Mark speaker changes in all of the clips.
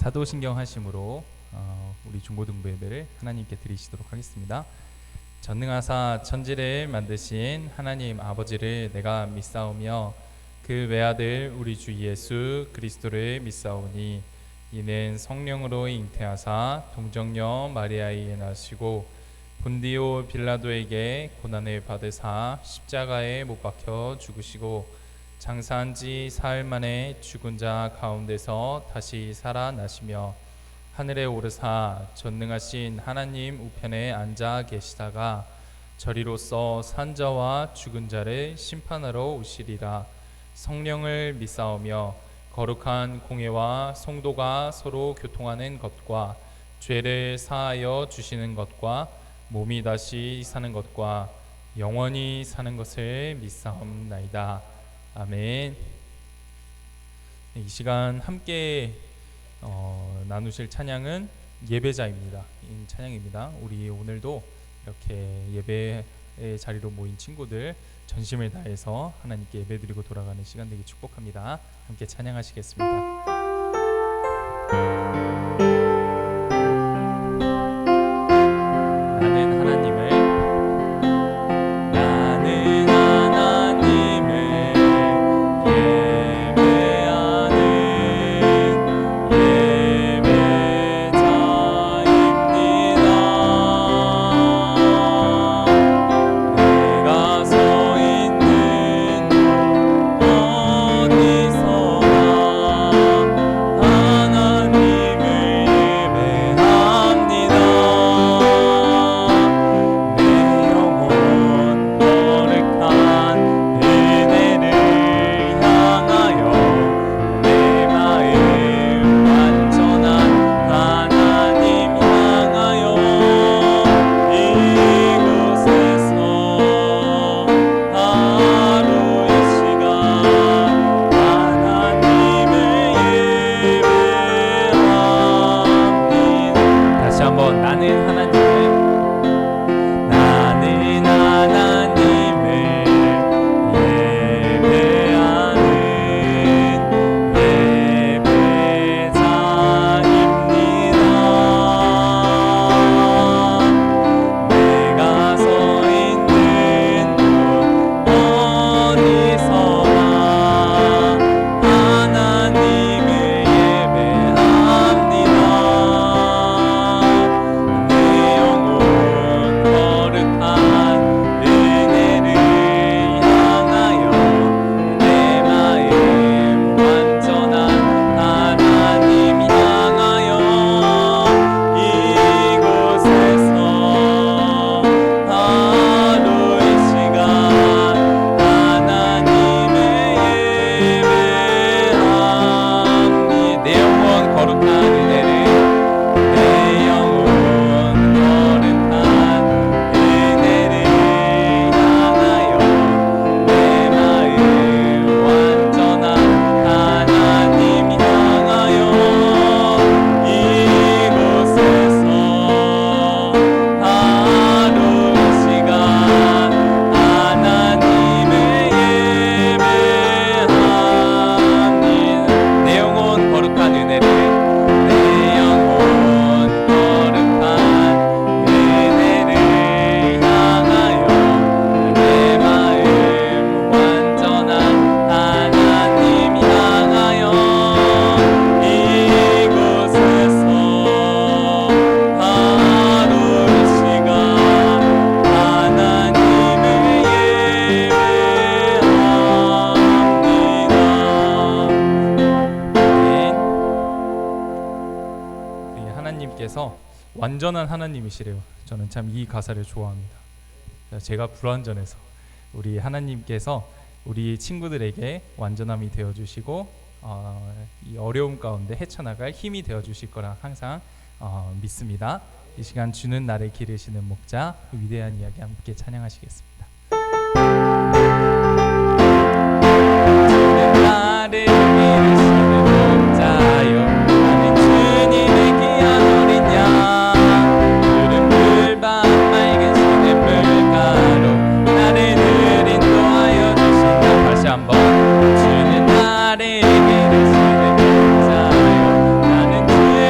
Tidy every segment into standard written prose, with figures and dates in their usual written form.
Speaker 1: 사도신경 하심으로 우리 중고등부 예배를 하나님께 드리시도록 하겠습니다. 전능하사 천지를 만드신 하나님 아버지를 내가 믿사오며 그 외아들 우리 주 예수 그리스도를 믿사오니 이는 성령으로 잉태하사 동정녀 마리아에게 나시고 본디오 빌라도에게 고난을 받으사 십자가에 못 박혀 죽으시고 장사한 지 사흘 만에 죽은 자 가운데서 다시 살아나시며 하늘에 오르사 전능하신 하나님 우편에 앉아 계시다가 저리로서 산자와 죽은 자를 심판하러 오시리라. 성령을 믿사오며 거룩한 공회와 성도가 서로 교통하는 것과 죄를 사하여 주시는 것과 몸이 다시 사는 것과 영원히 사는 것을 믿사옵나이다. 아멘. 이 시간 함께 나누실 찬양은 예배자입니다. 이 찬양입니다. 우리 오늘도 이렇게 예배의 자리로 모인 친구들 전심을 다해서 하나님께 예배드리고 돌아가는 시간 되기 축복합니다. 함께 찬양하시겠습니다. 완전한 하나님이시래요. 저는 참 이 가사를 좋아합니다. 제가 불완전해서 우리 하나님께서 우리 친구들에게 완전함이 되어주시고 이 어려움 가운데 헤쳐나갈 힘이 되어주실 거라 항상 믿습니다. 이 시간 주는 나를 기르시는 목자 위대한 이야기 함께 찬양하시겠습니다. 주는 나를 기르시는 목자여 나는 주님의 귀한 어린 양 한번 주는 나를 기르시는 목자여 나는 주의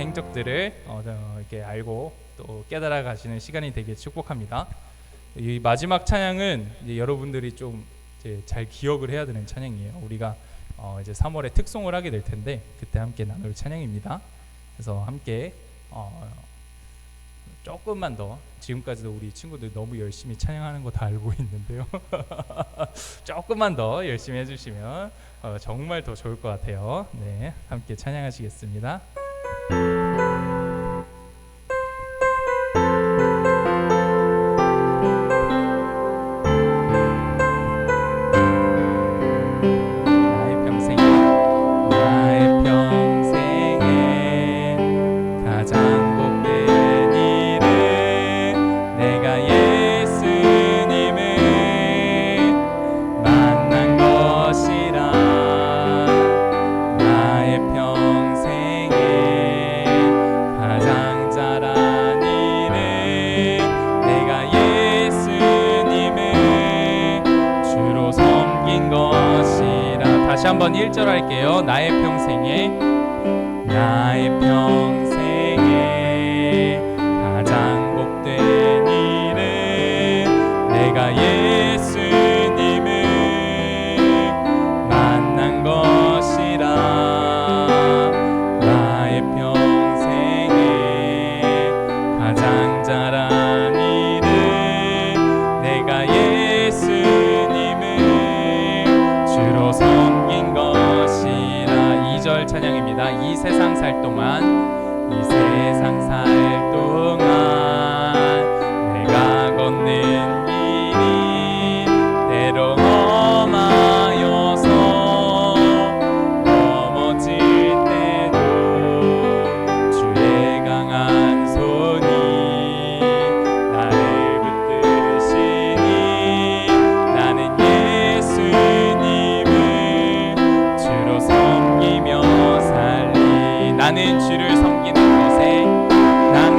Speaker 1: 행적들을 이렇게 알고 또 깨달아 가시는 시간이 되길 축복합니다. 이 마지막 찬양은 이제 여러분들이 좀 이제 잘 기억을 해야 되는 찬양이에요. 우리가 이제 3월에 특송을 하게 될 텐데 그때 함께 나눌 찬양입니다. 그래서 함께 조금만 더, 지금까지도 우리 친구들 너무 열심히 찬양하는 거 다 알고 있는데요. 조금만 더 열심히 해주시면 정말 더 좋을 것 같아요. 네, 함께 찬양하시겠습니다. 다시 한번 1절 할게요. 나의 평생에 가장 복된 일은 내가 예수님을 만난 것이라. 나의 평생에 가장 잘한 일은 내가 예수님을 주로 섬긴 것이라. 2절 찬양입니다. 이 세상 살 동안 내가 걷는 길이 때로 험하여서 넘어질 때도 주의 강한 손이 나를 붙드시니 나는 예수님을 주로 섬기며 살리. 나는 주를 섬기는 것에 나는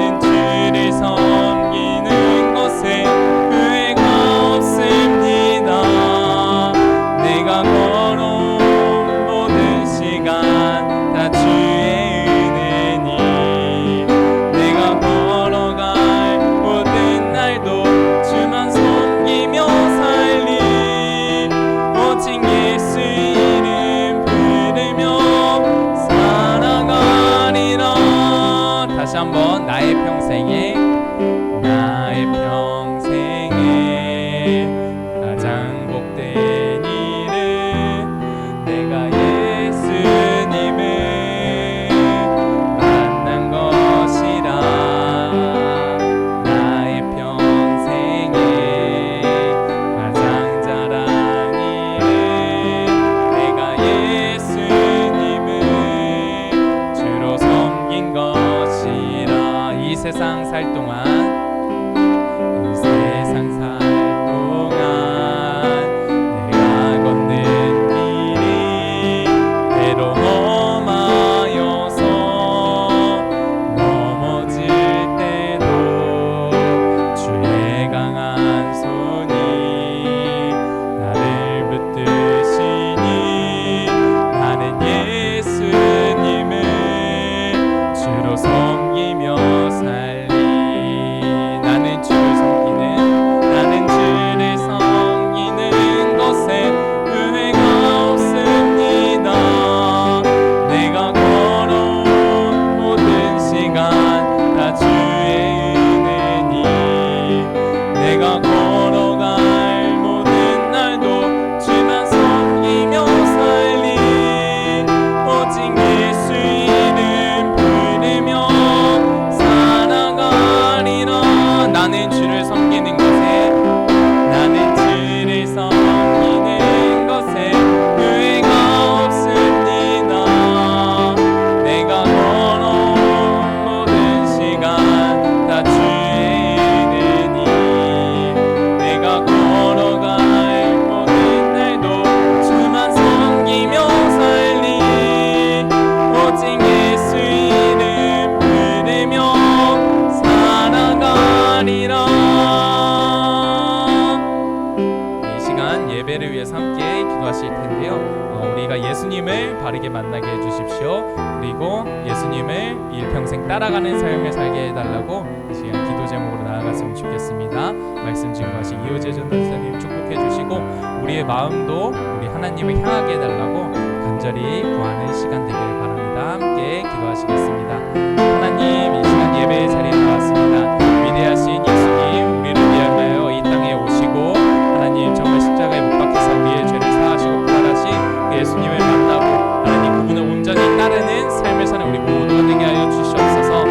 Speaker 1: 예배를 위해서 함께 기도하실 텐데요. 우리가 예수님을 바르게 만나게 해주십시오. 그리고 예수님을 일평생 따라가는 삶을 살게 해달라고 이 시간 기도 제목으로 나아갔으면 좋겠습니다. 말씀 증거하신 이호재 전도사님 축복해 주시고 우리의 마음도 우리 하나님을 향하게 해달라고 간절히 구하는 시간 되길 바랍니다. 함께 기도하시겠습니다. 하나님, 이 시간 예배의 자리에 나왔습니다. 위대하신 예수님, 우리를 위하여 이 땅에 오시고 하나님 정말 십자가에 못 박혀서 우리의 죄를 사하시고 부활하신 그 예수님을 만나고 하나님 그분을 온전히 따르는 삶을 사는 우리 모두가 되게 하여 주시옵소서.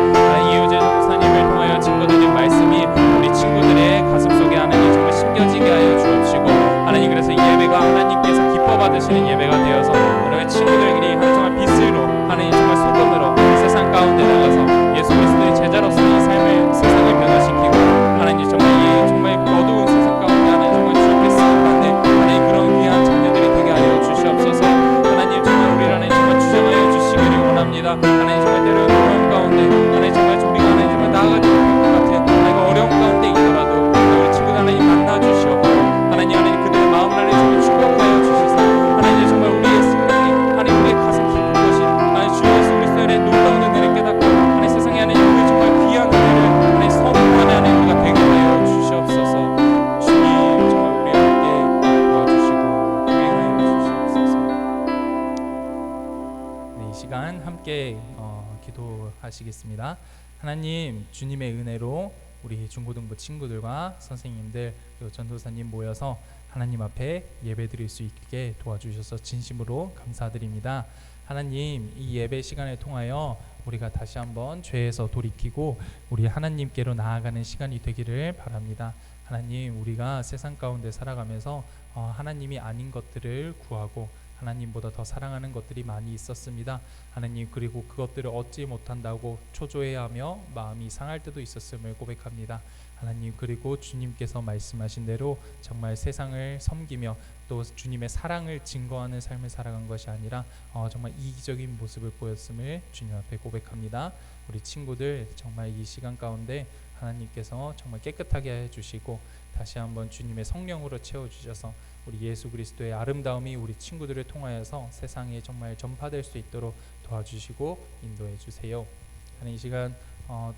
Speaker 1: 이호재 전도사님을 통하여 증거드린 말씀이 우리 친구들의 가슴 속에 하나님 정말 심겨지게 하여 주옵시고 하나님, 그래서 이 예배가 하나님께서 기뻐 받으시는 예배가 되어서 우리 친구들끼리 정말 빛으로 하나님 정말 소금으로 세상 가운데 나가서 예수 그리스도의 제자로서 이 삶을 세상을 변화시키고 하나님 정말 어두운 세상 가운데 하나님 정말 주님께 쓰임받는 하나님 그런 귀한 자녀들이 되게 하여 주시옵소서. 하나님 정말 우리를 하나님 정말 주장하여 주시기를 원합니다. 하나님 정말 때로는 어려운 가운데 하나님 정말 우리가 하나님 정말 나아가지 못할 것 같은 하나님 어려운 가운데이더라도 우리 친구들 하나님 만나 주시옵고 하나님 그들의 마음을 하나님 정말 축복하여 주시사 하나님 정말 우리의 생각이 하나님 우리의 가슴 깊은 곳이 하나님 주 예수 그리스도의 놀라운 은혜를 깨닫고 하나님 세상에 하나님 우리 정말 귀한 은혜를 하나님 선포하는 하나님 우리가 되게 하여 주시옵소서. 주님 정말 우리 함께 도와주시고 구행하여 주시옵소서. 네, 이 시간 함께 기도하시겠습니다. 하나님, 주님의 은혜로 우리 중고등부 친구들과 선생님들 그리고 전도사님 모여서 하나님 앞에 예배드릴 수 있게 도와주셔서 진심으로 감사드립니다. 하나님, 이 예배 시간을 통하여 우리가 다시 한번 죄에서 돌이키고 우리 하나님께로 나아가는 시간이 되기를 바랍니다. 하나님, 우리가 세상 가운데 살아가면서 하나님이 아닌 것들을 구하고 하나님보다 더 사랑하는 것들이 많이 있었습니다. 하나님, 그리고 그것들을 얻지 못한다고 초조해하며 마음이 상할 때도 있었음을 고백합니다. 하나님, 그리고 주님께서 말씀하신 대로 정말 세상을 섬기며 또 주님의 사랑을 증거하는 삶을 살아간 것이 아니라 정말 이기적인 모습을 보였음을 주님 앞에 고백합니다. 우리 친구들 정말 이 시간 가운데 하나님께서 정말 깨끗하게 해주시고 다시 한번 주님의 성령으로 채워주셔서 우리 예수 그리스도의 아름다움이 우리 친구들을 통하여서 세상에 정말 전파될 수 있도록 도와주시고 인도해 주세요. 하나님, 이 시간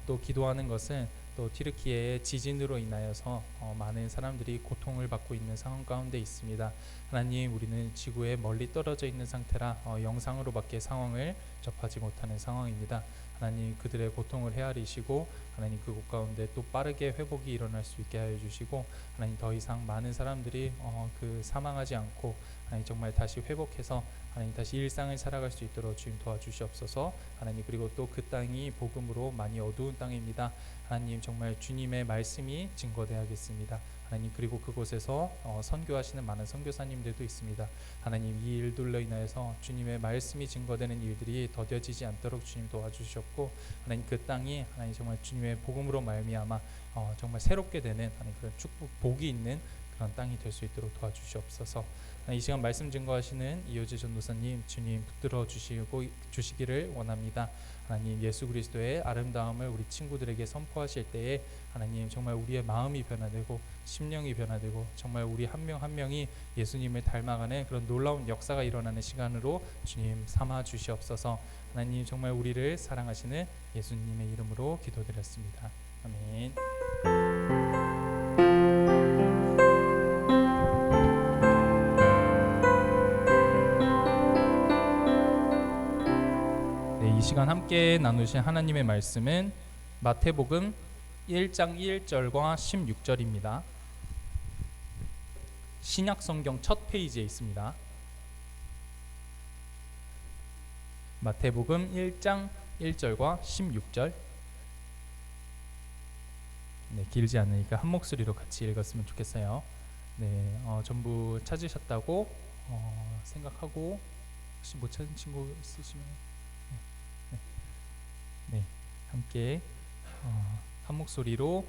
Speaker 1: 또 기도하는 것은 또 튀르키예의 지진으로 인하여서 많은 사람들이 고통을 받고 있는 상황 가운데 있습니다. 하나님, 우리는 지구에 멀리 떨어져 있는 상태라 영상으로밖에 상황을 접하지 못하는 상황입니다. 하나님, 그들의 고통을 헤아리시고 하나님 그곳 가운데 또 빠르게 회복이 일어날 수 있게 하여 주시고 하나님 더 이상 많은 사람들이 사망하지 않고 하나님 정말 다시 회복해서 하나님 다시 일상을 살아갈 수 있도록 주님 도와주시옵소서. 하나님, 그리고 또 그 땅이 복음으로 많이 어두운 땅입니다. 하나님, 정말 주님의 말씀이 증거되야겠습니다. 하나님, 그리고 그곳에서 선교하시는 많은 선교사님들도 있습니다. 하나님, 이 일들로 인하여서 주님의 말씀이 증거되는 일들이 더뎌지지 않도록 주님 도와주셨고 하나님 그 땅이 하나님 정말 주님의 복음으로 말미암아 정말 새롭게 되는 하나님 그런 축복 복이 있는 그런 땅이 될 수 있도록 도와주시옵소서. 이 시간 말씀 증거하시는 이호재 전도사님 주님 붙들어 주시기를 원합니다. 하나님, 예수 그리스도의 아름다움을 우리 친구들에게 선포하실 때에 하나님 정말 우리의 마음이 변화되고 심령이 변화되고 정말 우리 한 명 한 명이 예수님을 닮아가는 그런 놀라운 역사가 일어나는 시간으로 주님 삼아 주시옵소서. 하나님, 정말 우리를 사랑하시는 예수님의 이름으로 기도드렸습니다. 아멘. 이 시간 함께 나누신 하나님의 말씀은 마태복음 1장 1절과 16절입니다. 신약성경 첫 페이지에 있습니다. 마태복음 1장 1절과 16절. 네, 길지 않으니까 한 목소리로 같이 읽었으면 좋겠어요. 네, 전부 찾으셨다고 생각하고 혹시 못 찾은 친구 있으시면 네, 함께 한 목소리로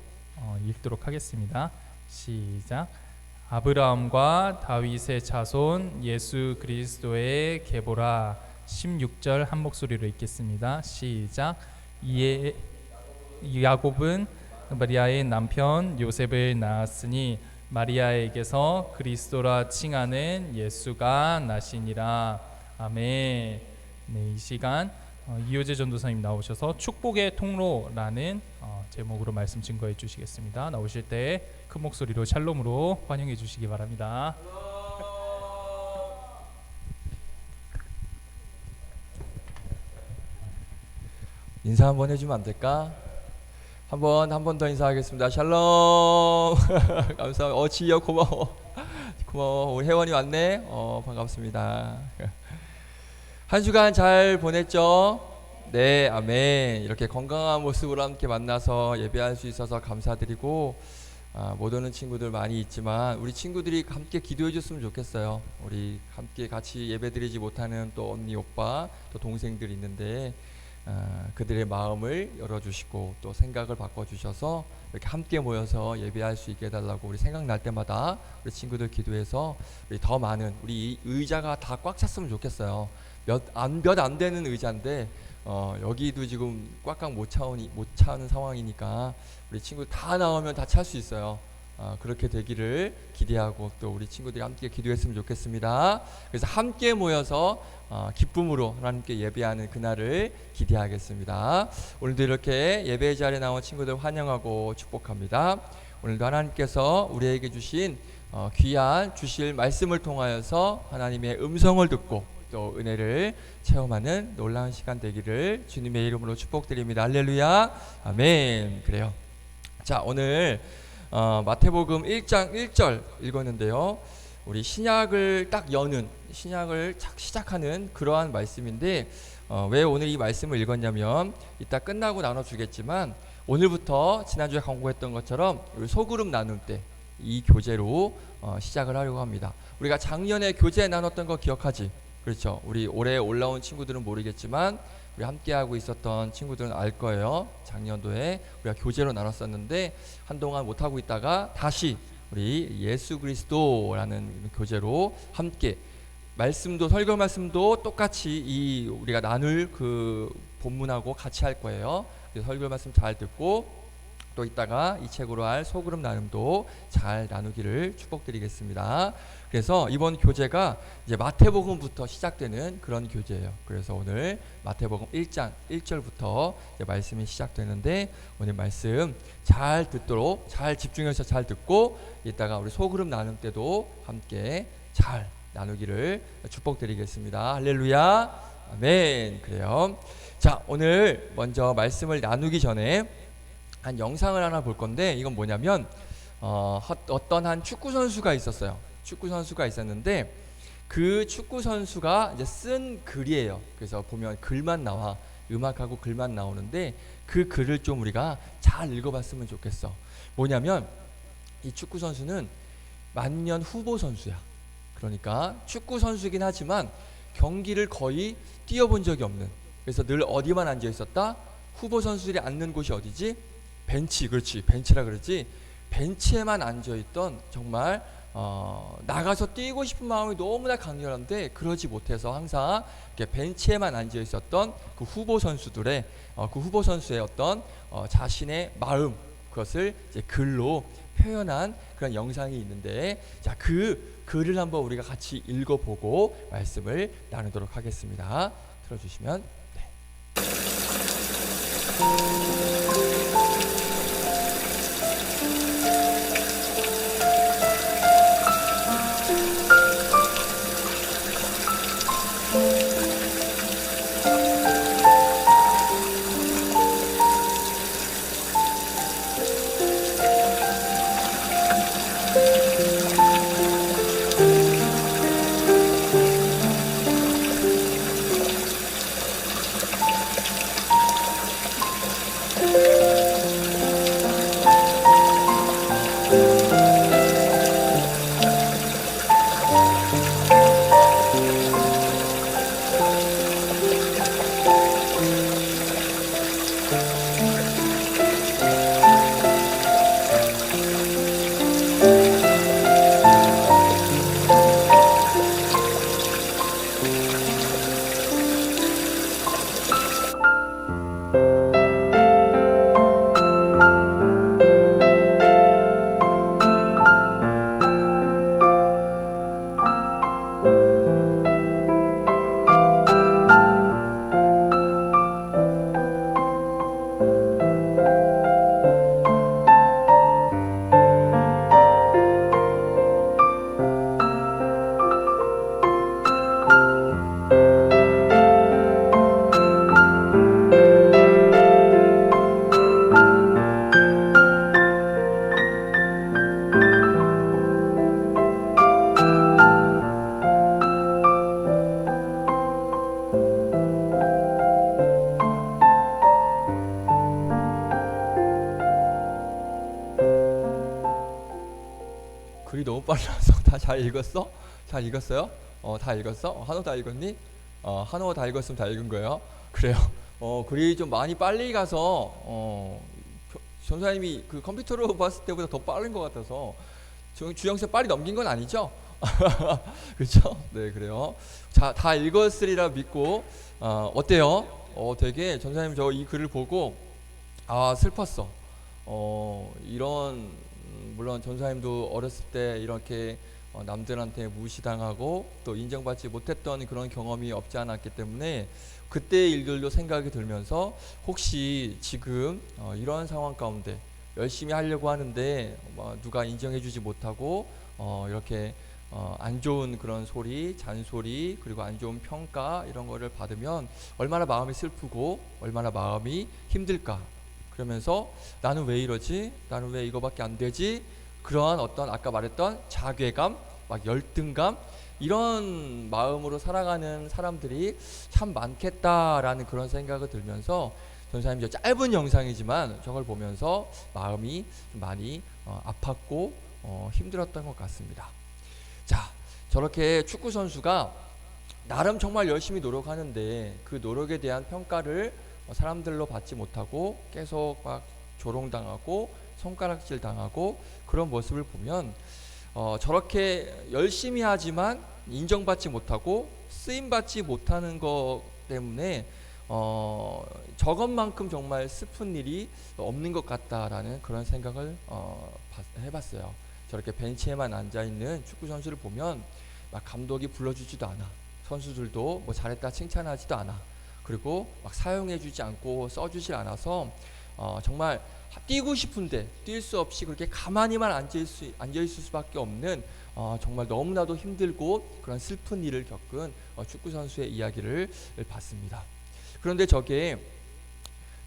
Speaker 1: 읽도록 하겠습니다. 시작. 아브라함과 다윗의 자손 예수 그리스도의 계보라. 16절 한 목소리로 읽겠습니다. 시작. 야곱은 마리아의 남편 요셉을 낳았으니 마리아에게서 그리스도라 칭하는 예수가 나시니라. 아멘. 네, 이 시간 이효재 전도사님 나오셔서 축복의 통로라는 제목으로 말씀 증거해 주시겠습니다. 나오실 때 큰 목소리로 샬롬으로 환영해 주시기 바랍니다.
Speaker 2: 인사 한번 해주면 안 될까? 한 번 더 인사하겠습니다. 샬롬. 감사합니다. 지희야 고마워. 고마워. 우리 혜원이 왔네. 반갑습니다. 한 주간 잘 보냈죠? 네, 아멘. 이렇게 건강한 모습으로 함께 만나서 예배할 수 있어서 감사드리고, 못 오는 친구들 많이 있지만 우리 친구들이 함께 기도해 줬으면 좋겠어요. 우리 함께 같이 예배드리지 못하는 또 언니, 오빠, 또 동생들 있는데 그들의 마음을 열어주시고 또 생각을 바꿔주셔서 이렇게 함께 모여서 예배할 수 있게 해달라고 우리 생각날 때마다 우리 친구들 기도해서 우리 더 많은 우리 의자가 다 꽉 찼으면 좋겠어요. 몇 안 되는 의자인데 여기도 지금 꽉꽉 못 차는 상황이니까 우리 친구들 다 나오면 다 찰 수 있어요. 그렇게 되기를 기대하고 또 우리 친구들이 함께 기도했으면 좋겠습니다. 그래서 함께 모여서 기쁨으로 하나님께 예배하는 그날을 기대하겠습니다. 오늘도 이렇게 예배 자리에 나온 친구들 환영하고 축복합니다. 오늘도 하나님께서 우리에게 주신 귀한 주실 말씀을 통하여서 하나님의 음성을 듣고 또 은혜를 체험하는 놀라운 시간 되기를 주님의 이름으로 축복드립니다. 할렐루야. 아멘. 그래요. 자, 오늘 마태복음 1장 1절 읽었는데요. 우리 신약을 딱 여는, 신약을 착 시작하는 그러한 말씀인데 왜 오늘 이 말씀을 읽었냐면 이따 끝나고 나눠주겠지만 오늘부터 지난주에 강구했던 것처럼 우리 소그룹 나눌 때 이 교재로 시작을 하려고 합니다. 우리가 작년에 교재 나눴던 거 기억하지? 그렇죠. 우리 올해 올라온 친구들은 모르겠지만 우리 함께하고 있었던 친구들은 알 거예요. 작년도에 우리가 교재로 나눴었는데 한동안 못하고 있다가 다시 우리 예수 그리스도라는 교재로 함께 말씀도 설교 말씀도 똑같이 우리가 나눌 그 본문하고 같이 할 거예요. 그래서 설교 말씀 잘 듣고 또 이따가 이 책으로 할 소그룹 나눔도 잘 나누기를 축복드리겠습니다. 그래서 이번 교재가 이제 마태복음부터 시작되는 그런 교재예요. 그래서 오늘 마태복음 1장 1절부터 이제 말씀이 시작되는데 오늘 말씀 잘 듣도록 잘 집중해서 잘 듣고 이따가 우리 소그룹 나눔 때도 함께 잘 나누기를 축복드리겠습니다. 할렐루야. 아멘. 그래요. 자, 오늘 먼저 말씀을 나누기 전에 한 영상을 하나 볼 건데 이건 뭐냐면 어떤 한 축구 선수가 있었어요. 축구 선수가 있었는데 그 축구 선수가 이제 쓴 글이에요. 그래서 보면 글만 나와, 음악하고 글만 나오는데 그 글을 좀 우리가 잘 읽어봤으면 좋겠어. 뭐냐면 이 축구 선수는 만년 후보 선수야. 그러니까 축구 선수긴 하지만 경기를 거의 뛰어본 적이 없는. 그래서 늘 어디만 앉아 있었다? 후보 선수들이 앉는 곳이 어디지? 벤치. 그렇지, 벤치라 그러지. 벤치에만 앉아있던 정말 나가서 뛰고 싶은 마음이 너무나 강렬한데 그러지 못해서 항상 이렇게 벤치에만 앉아 있었던 그 후보 선수들의 그 후보 선수의 어떤 자신의 마음, 그것을 이제 글로 표현한 그런 영상이 있는데, 자, 그 글을 한번 우리가 같이 읽어보고 말씀을 나누도록 하겠습니다. 들어주시면. 네. 글이 너무 빨라서 다 잘 읽었어? 잘 읽었어요? 다 읽었어? 한호 다 읽었니? 한호 다 읽었으면 다 읽은 거예요. 그래요. 글이 좀 많이 빨리 가서 전사님이 그 컴퓨터로 봤을 때보다 더 빠른 것 같아서 주영쌤 빨리 넘긴 건 아니죠? 그렇죠? 네, 그래요. 자, 다 읽었으리라 믿고 어때요? 되게 전사님 저 이 글을 보고 슬펐어. 이런 물론 전사님도 어렸을 때 이렇게 남들한테 무시당하고 또 인정받지 못했던 그런 경험이 없지 않았기 때문에 그때의 일들도 생각이 들면서 혹시 지금 이런 상황 가운데 열심히 하려고 하는데 누가 인정해주지 못하고 이렇게 안 좋은 그런 소리, 잔소리, 그리고 안 좋은 평가 이런 거를 받으면 얼마나 마음이 슬프고 얼마나 마음이 힘들까. 그러면서 나는 왜 이러지? 나는 왜 이거밖에 안 되지? 그러한 어떤 아까 말했던 자괴감, 막 열등감 이런 마음으로 살아가는 사람들이 참 많겠다라는 그런 생각이 들면서 전사님 저 짧은 영상이지만 저걸 보면서 마음이 좀 많이 아팠고 힘들었던 것 같습니다. 자, 저렇게 축구 선수가 나름 정말 열심히 노력하는데 그 노력에 대한 평가를 사람들로 받지 못하고 계속 막 조롱당하고 손가락질 당하고 그런 모습을 보면 저렇게 열심히 하지만 인정받지 못하고 쓰임받지 못하는 것 때문에 저것만큼 정말 슬픈 일이 없는 것 같다라는 그런 생각을 해봤어요. 저렇게 벤치에만 앉아있는 축구 선수를 보면 막 감독이 불러주지도 않아. 선수들도 뭐 잘했다 칭찬하지도 않아. 그리고 막 사용해주지 않고 써주질 않아서 정말 뛰고 싶은데 뛸 수 없이 그렇게 가만히만 앉아있을 수밖에 없는 정말 너무나도 힘들고 그런 슬픈 일을 겪은 축구 선수의 이야기를 봤습니다. 그런데 저게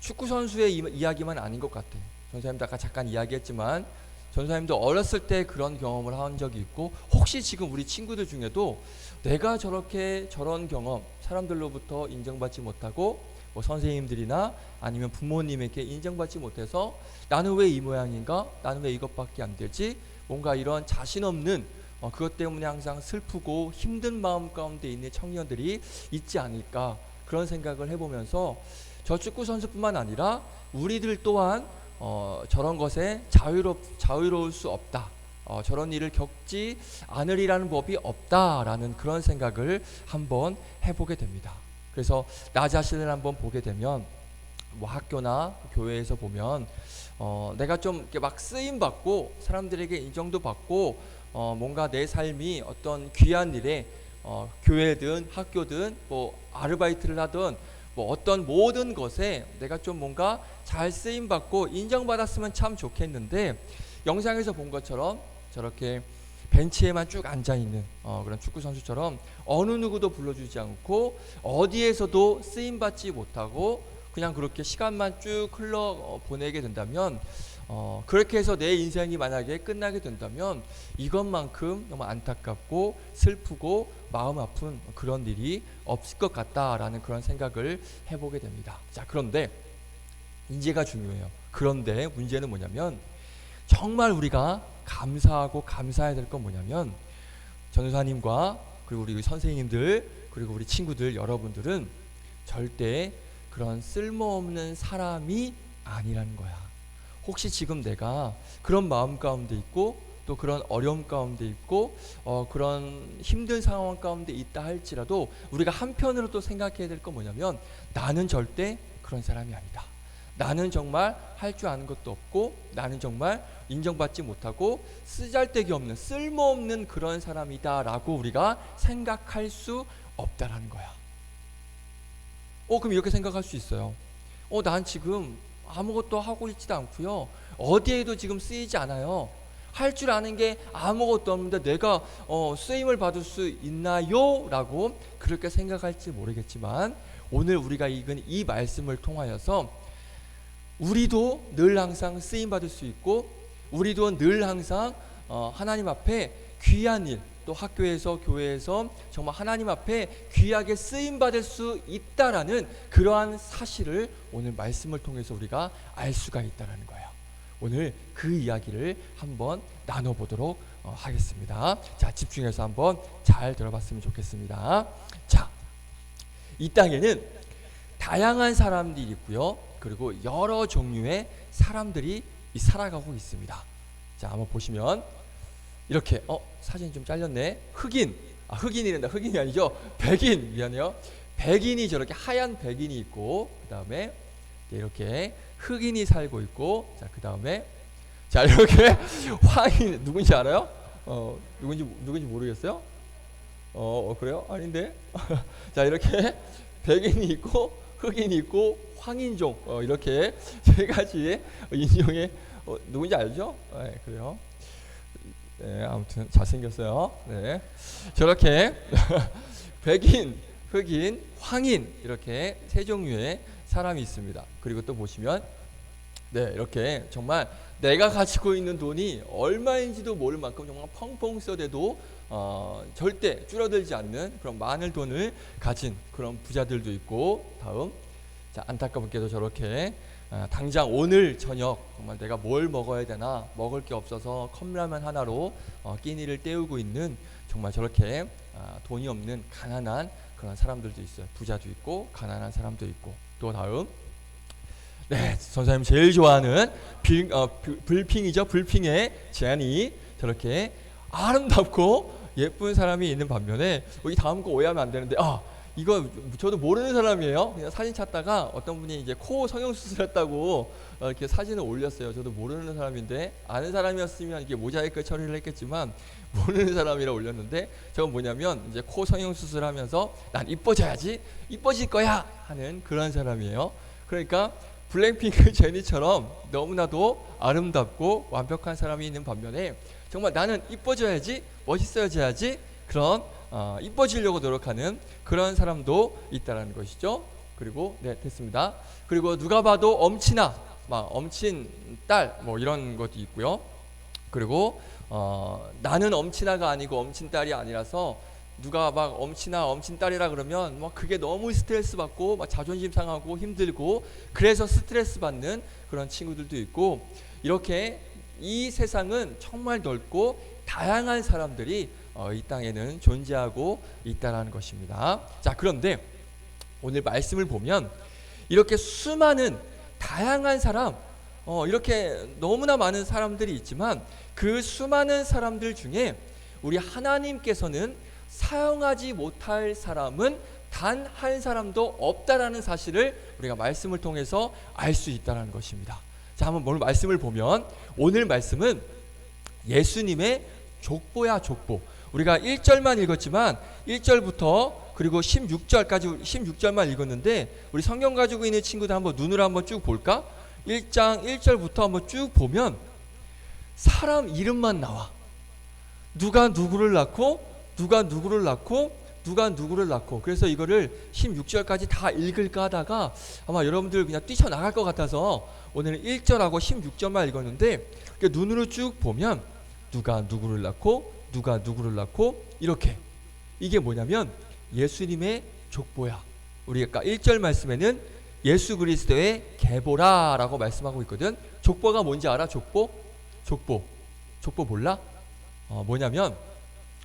Speaker 2: 축구 선수의 이야기만 아닌 것 같아. 전사님도 아까 잠깐 이야기했지만 전사님도 어렸을 때 그런 경험을 한 적이 있고 혹시 지금 우리 친구들 중에도 내가 저런 경험 사람들로부터 인정받지 못하고 뭐 선생님들이나 아니면 부모님에게 인정받지 못해서 나는 왜 이 모양인가? 나는 왜 이것밖에 안 되지? 뭔가 이런 자신 없는 그것 때문에 항상 슬프고 힘든 마음 가운데 있는 청년들이 있지 않을까 그런 생각을 해보면서 저 축구 선수뿐만 아니라 우리들 또한 저런 것에 자유로울 수 없다. 저런 일을 겪지 않으리라는 법이 없다라는 그런 생각을 한번 해보게 됩니다. 그래서 나 자신을 한번 보게 되면 뭐 학교나 교회에서 보면 내가 좀 이렇게 막 쓰임 받고 사람들에게 인정도 받고 뭔가 내 삶이 어떤 귀한 일에 교회든 학교든 뭐 아르바이트를 하든 뭐 어떤 모든 것에 내가 좀 뭔가 잘 쓰임 받고 인정받았으면 참 좋겠는데 영상에서 본 것처럼 저렇게 벤치에만 쭉 앉아있는 그런 축구 선수처럼 어느 누구도 불러주지 않고 어디에서도 쓰임받지 못하고 그냥 그렇게 시간만 쭉 흘러 보내게 된다면 그렇게 해서 내 인생이 만약에 끝나게 된다면 이것만큼 너무 안타깝고 슬프고 마음 아픈 그런 일이 없을 것 같다라는 그런 생각을 해보게 됩니다. 자, 그런데 이제가 중요해요. 그런데 문제는 뭐냐면 정말 우리가 감사하고 감사해야 될 건 뭐냐면 전도사님과 그리고 우리 선생님들 그리고 우리 친구들 여러분들은 절대 그런 쓸모없는 사람이 아니라는 거야. 혹시 지금 내가 그런 마음 가운데 있고 또 그런 어려움 가운데 있고 그런 힘든 상황 가운데 있다 할지라도 우리가 한편으로 또 생각해야 될 건 뭐냐면 나는 절대 그런 사람이 아니다. 나는 정말 할 줄 아는 것도 없고 나는 정말 인정받지 못하고 쓰잘데기 없는 쓸모없는 그런 사람이다 라고 우리가 생각할 수 없다라는 거야. 그럼 이렇게 생각할 수 있어요. 난 지금 아무것도 하고 있지도 않고요. 어디에도 지금 쓰이지 않아요. 할 줄 아는 게 아무것도 없는데 내가 쓰임을 받을 수 있나요? 라고 그렇게 생각할지 모르겠지만 오늘 우리가 읽은 이 말씀을 통하여서 우리도 늘 항상 쓰임 받을 수 있고 우리도 늘 항상 하나님 앞에 귀한 일 또 학교에서 교회에서 정말 하나님 앞에 귀하게 쓰임 받을 수 있다라는 그러한 사실을 오늘 말씀을 통해서 우리가 알 수가 있다라는 거예요. 오늘 그 이야기를 한번 나눠보도록 하겠습니다. 자, 집중해서 한번 잘 들어봤으면 좋겠습니다. 자, 이 땅에는 다양한 사람들이 있고요. 그리고 여러 종류의 사람들이 살아가고 있습니다. 자, 한번 보시면 이렇게 사진이 좀 잘렸네. 흑인이란다. 흑인이 아니죠. 백인. 미안해요. 백인이 저렇게 하얀 백인이 있고, 그 다음에 이렇게 흑인이 살고 있고, 자, 그 다음에 자, 이렇게 황인 누군지 알아요? 누군지 모르겠어요? 그래요? 아닌데. 자, 이렇게 백인이 있고 흑인이 있고 황인종, 이렇게 세 가지의 인종의 누군지 알죠? 네, 그래요. 네, 아무튼 잘생겼어요. 네, 저렇게 백인, 흑인, 황인 이렇게 세 종류의 사람이 있습니다. 그리고 또 보시면 네, 이렇게 정말 내가 가지고 있는 돈이 얼마인지도 모를 만큼 정말 펑펑 써대도 절대 줄어들지 않는 그런 많은 돈을 가진 그런 부자들도 있고, 다음, 자, 안타깝게도 저렇게 당장 오늘 저녁 정말 내가 뭘 먹어야 되나 먹을 게 없어서 컵라면 하나로 끼니를 때우고 있는 정말 저렇게 돈이 없는 가난한 그런 사람들도 있어요. 부자도 있고 가난한 사람도 있고. 또 다음, 네, 선생님 제일 좋아하는 불핑이죠. 불핑의 제안이 저렇게 아름답고 예쁜 사람이 있는 반면에 이 다음 거 오해하면 안 되는데, 이거 저도 모르는 사람이에요. 그냥 사진 찾다가 어떤 분이 이제 코 성형수술했다고 이렇게 사진을 올렸어요. 저도 모르는 사람인데, 아는 사람이었으면 이게 모자이크 처리를 했겠지만 모르는 사람이라 올렸는데, 저건 뭐냐면 이제 코 성형수술하면서 난 이뻐져야지, 이뻐질 거야 하는 그런 사람이에요. 그러니까 블랙핑크 제니처럼 너무나도 아름답고 완벽한 사람이 있는 반면에 정말 나는 이뻐져야지, 멋있어져야지, 그런 이뻐지려고 노력하는 그런 사람도 있다라는 것이죠. 그리고 네, 됐습니다. 그리고 누가 봐도 엄친아, 엄친 딸, 이런 것도 있고요. 그리고 나는 엄친아가 아니고 엄친 딸이 아니라서 누가 막 엄친아, 엄친 딸이라 그러면 그게 너무 스트레스 받고 자존심 상하고 힘들고, 그래서 스트레스 받는 그런 친구들도 있고, 이렇게 이 세상은 정말 넓고 다양한 사람들이 이 땅에는 존재하고 있다는 것입니다. 자, 그런데 오늘 말씀을 보면 이렇게 수많은 다양한 사람, 이렇게 너무나 많은 사람들이 있지만 그 수많은 사람들 중에 우리 하나님께서는 사용하지 못할 사람은 단 한 사람도 없다라는 사실을 우리가 말씀을 통해서 알 수 있다는 것입니다. 자, 한번 오늘 말씀을 보면, 오늘 말씀은 예수님의 족보야, 족보. 우리가 1절만 읽었지만 1절부터 그리고 16절만 읽었는데, 우리 성경 가지고 있는 친구들 한번 눈으로 한번 쭉 볼까? 1장 1절부터 한번 쭉 보면 사람 이름만 나와. 누가 누구를 낳고, 누가 누구를 낳고, 누가 누구를 낳고. 그래서 이거를 16절까지 다 읽을까 하다가 아마 여러분들 그냥 뛰쳐나갈 것 같아서 오늘은 1절하고 16절만 읽었는데, 눈으로 쭉 보면 누가 누구를 낳고, 누가 누구를 낳고, 이렇게. 이게 뭐냐면 예수님의 족보야. 우리가 1절 말씀에는 예수 그리스도의 계보라라고 말씀하고 있거든. 족보가 뭔지 알아? 족보 몰라? 뭐냐면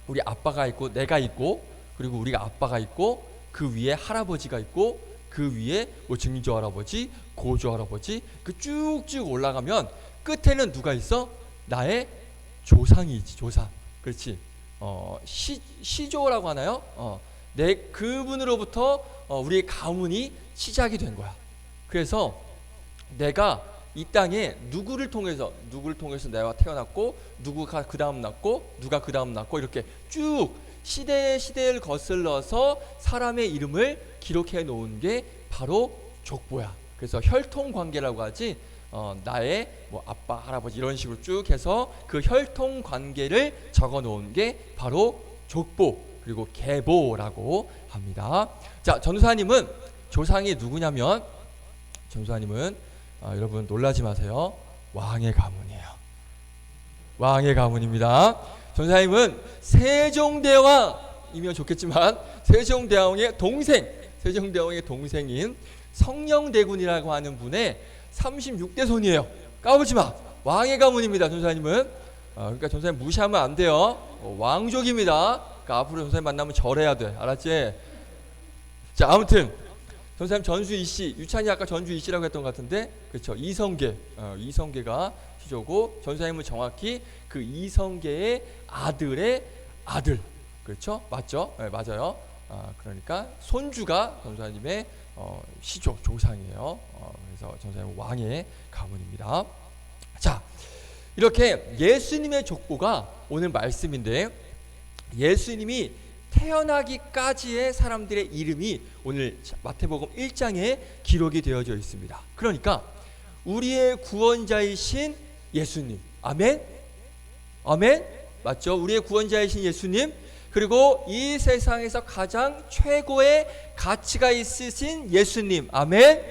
Speaker 2: 우리 아빠가 있고 내가 있고, 그리고 우리가 아빠가 있고, 그 위에 할아버지가 있고, 그 위에 증조 할아버지, 고조 할아버지, 그 쭉쭉 올라가면 끝에는 누가 있어? 나의 조상이 있지. 조상. 그렇지. 시조라고 하나요? 그분으로부터 우리의 가문이 시작이 된 거야. 그래서 내가 이 땅에 누구를 통해서 내가 태어났고, 누구가 그 다음 낳고, 누가 그 다음 낳고, 이렇게 쭉 시대를 거슬러서 사람의 이름을 기록해 놓은 게 바로 족보야. 그래서 혈통 관계라고 하지. 나의 아빠, 할아버지 이런 식으로 쭉 해서 그 혈통 관계를 적어 놓은 게 바로 족보, 그리고 계보라고 합니다. 자, 전도사님은 조상이 누구냐면, 전도사님은 여러분 놀라지 마세요. 왕의 가문이에요. 왕의 가문입니다. 전도사님은 세종대왕이면 좋겠지만 세종대왕의 동생인 성령대군이라고 하는 분의 36대 손이에요. 까불지 마. 왕의 가문입니다. 전사님은. 그러니까 전사님 무시하면 안 돼요. 왕족입니다. 그러니까 앞으로 전사님 만나면 절해야 돼. 알았지? 자, 아무튼 전사님 전수 이씨, 유찬이 아까 전주 이씨라고 했던 것 같은데, 그렇죠? 이성계, 이성계가 시조고, 전사님은 정확히 그 이성계의 아들의 아들, 그렇죠? 맞죠? 네, 맞아요. 그러니까 손주가 전사님의 시조 조상이에요. 그래서 전사님은 왕의 가문입니다. 자, 이렇게 예수님의 족보가 오늘 말씀인데, 예수님이 태어나기까지의 사람들의 이름이 오늘 마태복음 1장에 기록이 되어져 있습니다. 그러니까 우리의 구원자이신 예수님, 아멘? 아멘? 맞죠? 우리의 구원자이신 예수님, 그리고 이 세상에서 가장 최고의 가치가 있으신 예수님, 아멘?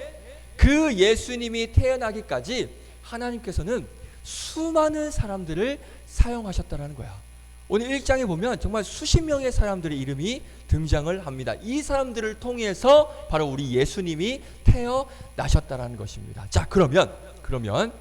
Speaker 2: 그 예수님이 태어나기까지 하나님께서는 수많은 사람들을 사용하셨다는 거야. 오늘 1장에 보면 정말 수십 명의 사람들의 이름이 등장을 합니다. 이 사람들을 통해서 바로 우리 예수님이 태어나셨다는 것입니다. 자, 그러면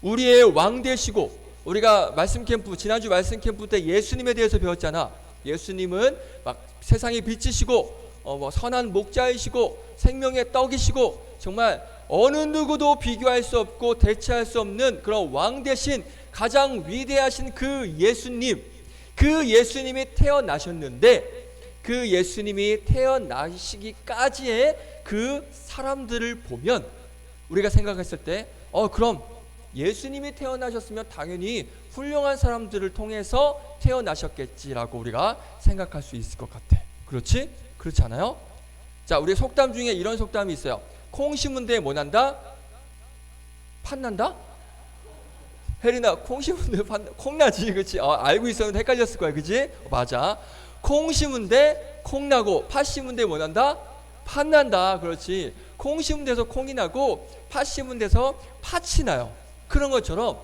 Speaker 2: 우리의 왕 되시고, 우리가 말씀 캠프, 지난주 말씀 캠프 때 예수님에 대해서 배웠잖아. 예수님은 막 세상의 빛이시고 선한 목자이시고 생명의 떡이시고, 정말 어느 누구도 비교할 수 없고 대체할 수 없는 그런 왕 대신 가장 위대하신 그 예수님, 그 예수님이 태어나셨는데, 그 예수님이 태어나시기까지의 그 사람들을 보면 우리가 생각했을 때 그럼 예수님이 태어나셨으면 당연히 훌륭한 사람들을 통해서 태어나셨겠지라고 우리가 생각할 수 있을 것 같아. 그렇지? 그렇지 않아요? 자, 우리 속담 중에 이런 속담이 있어요. 콩 심은 데에 뭐 난다? 팥난다? 혜린아, 콩 심은 데에 콩나지, 그렇지? 알고 있었는데 헷갈렸을 거야, 그렇지? 맞아. 콩 심은 데 콩나고 팥 심은 데 뭐 난다? 팥난다, 그렇지? 콩 심은 데서 콩이 나고 팥 심은 데서 팥이 나요. 그런 것처럼